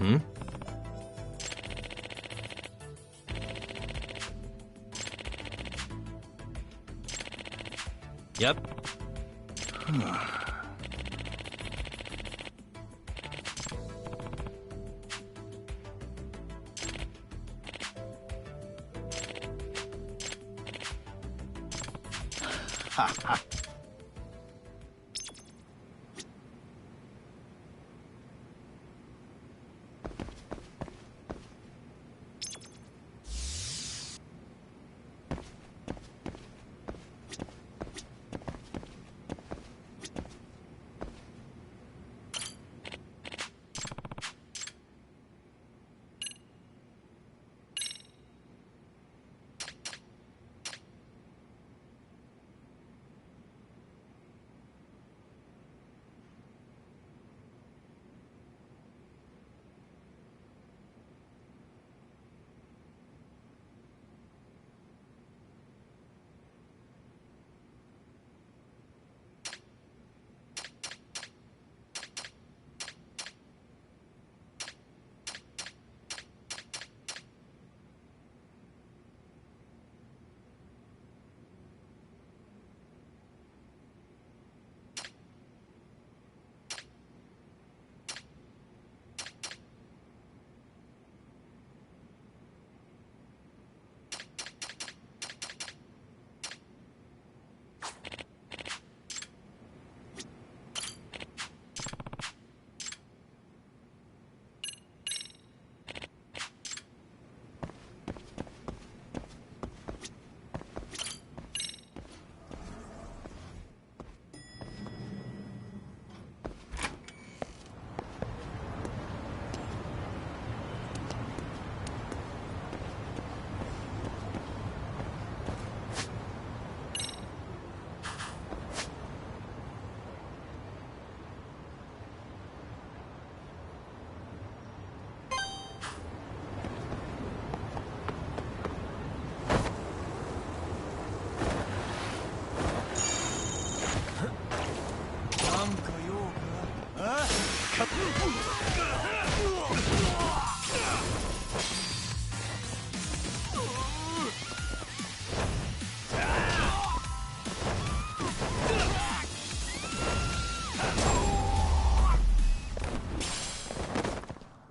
Hmm? Yep.
Ha ha.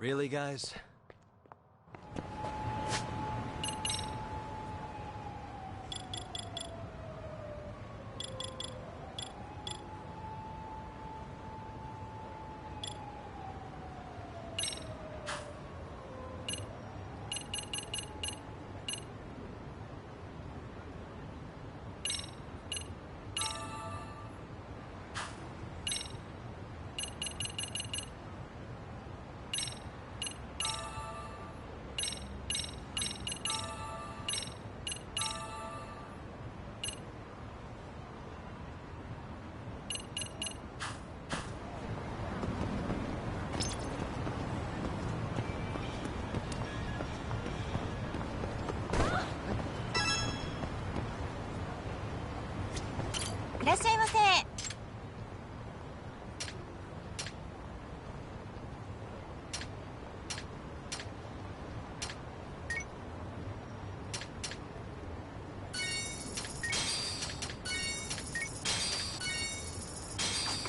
Really, guys?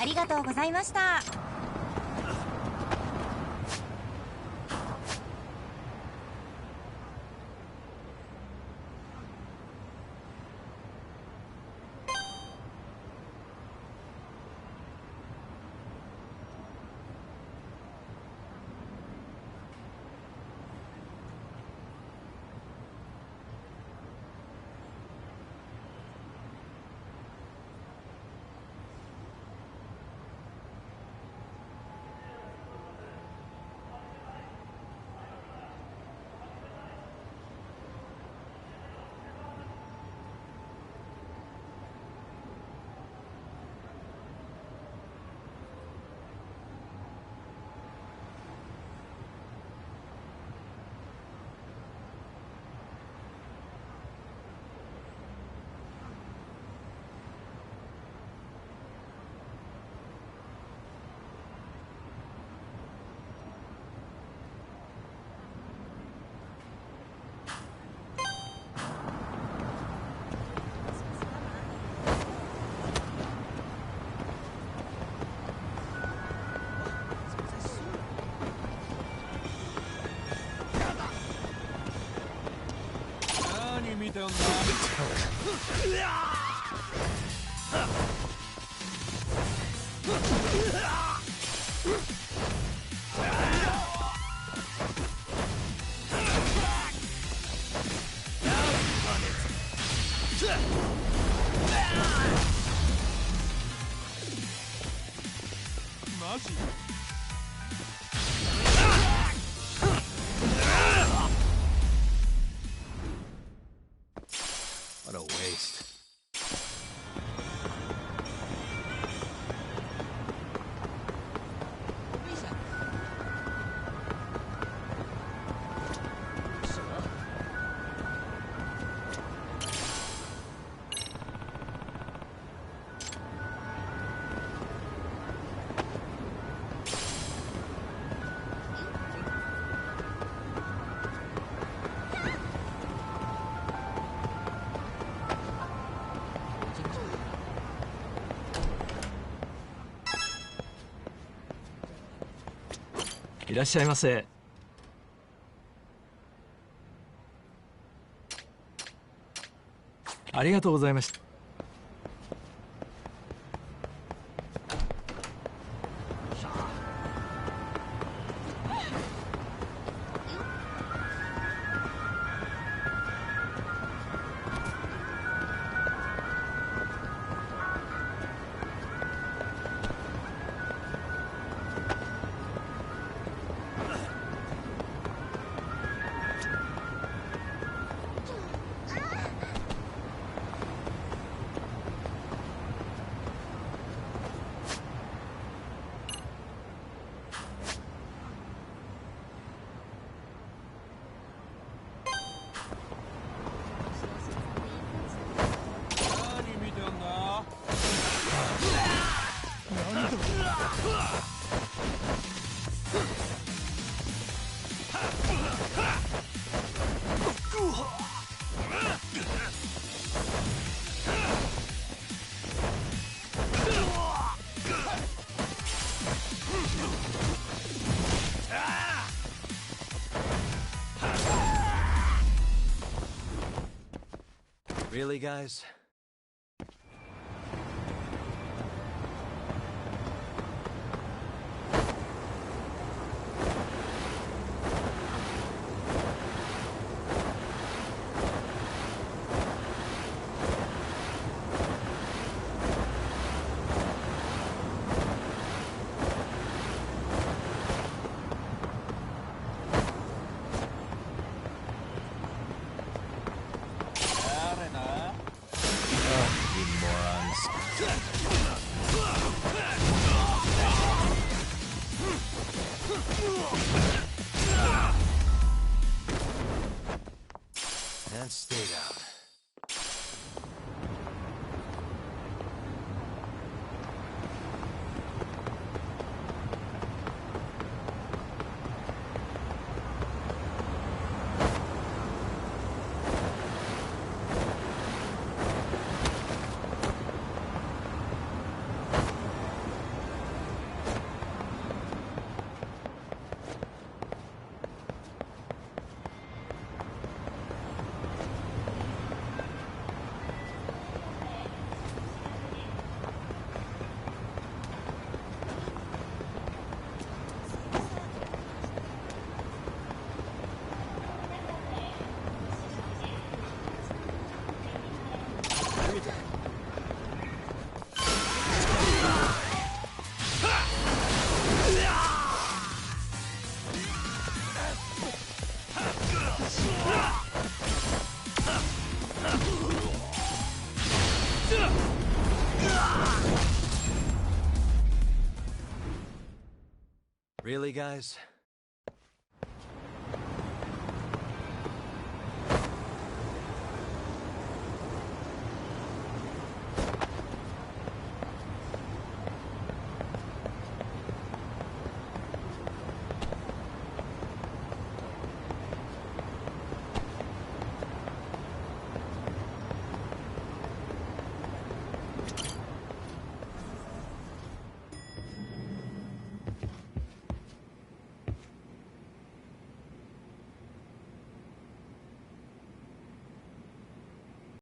ありがとうございました。
What a waste.
いらっしゃいませ。ありがとうございました。
Really, guys? And stay down. Really, guys?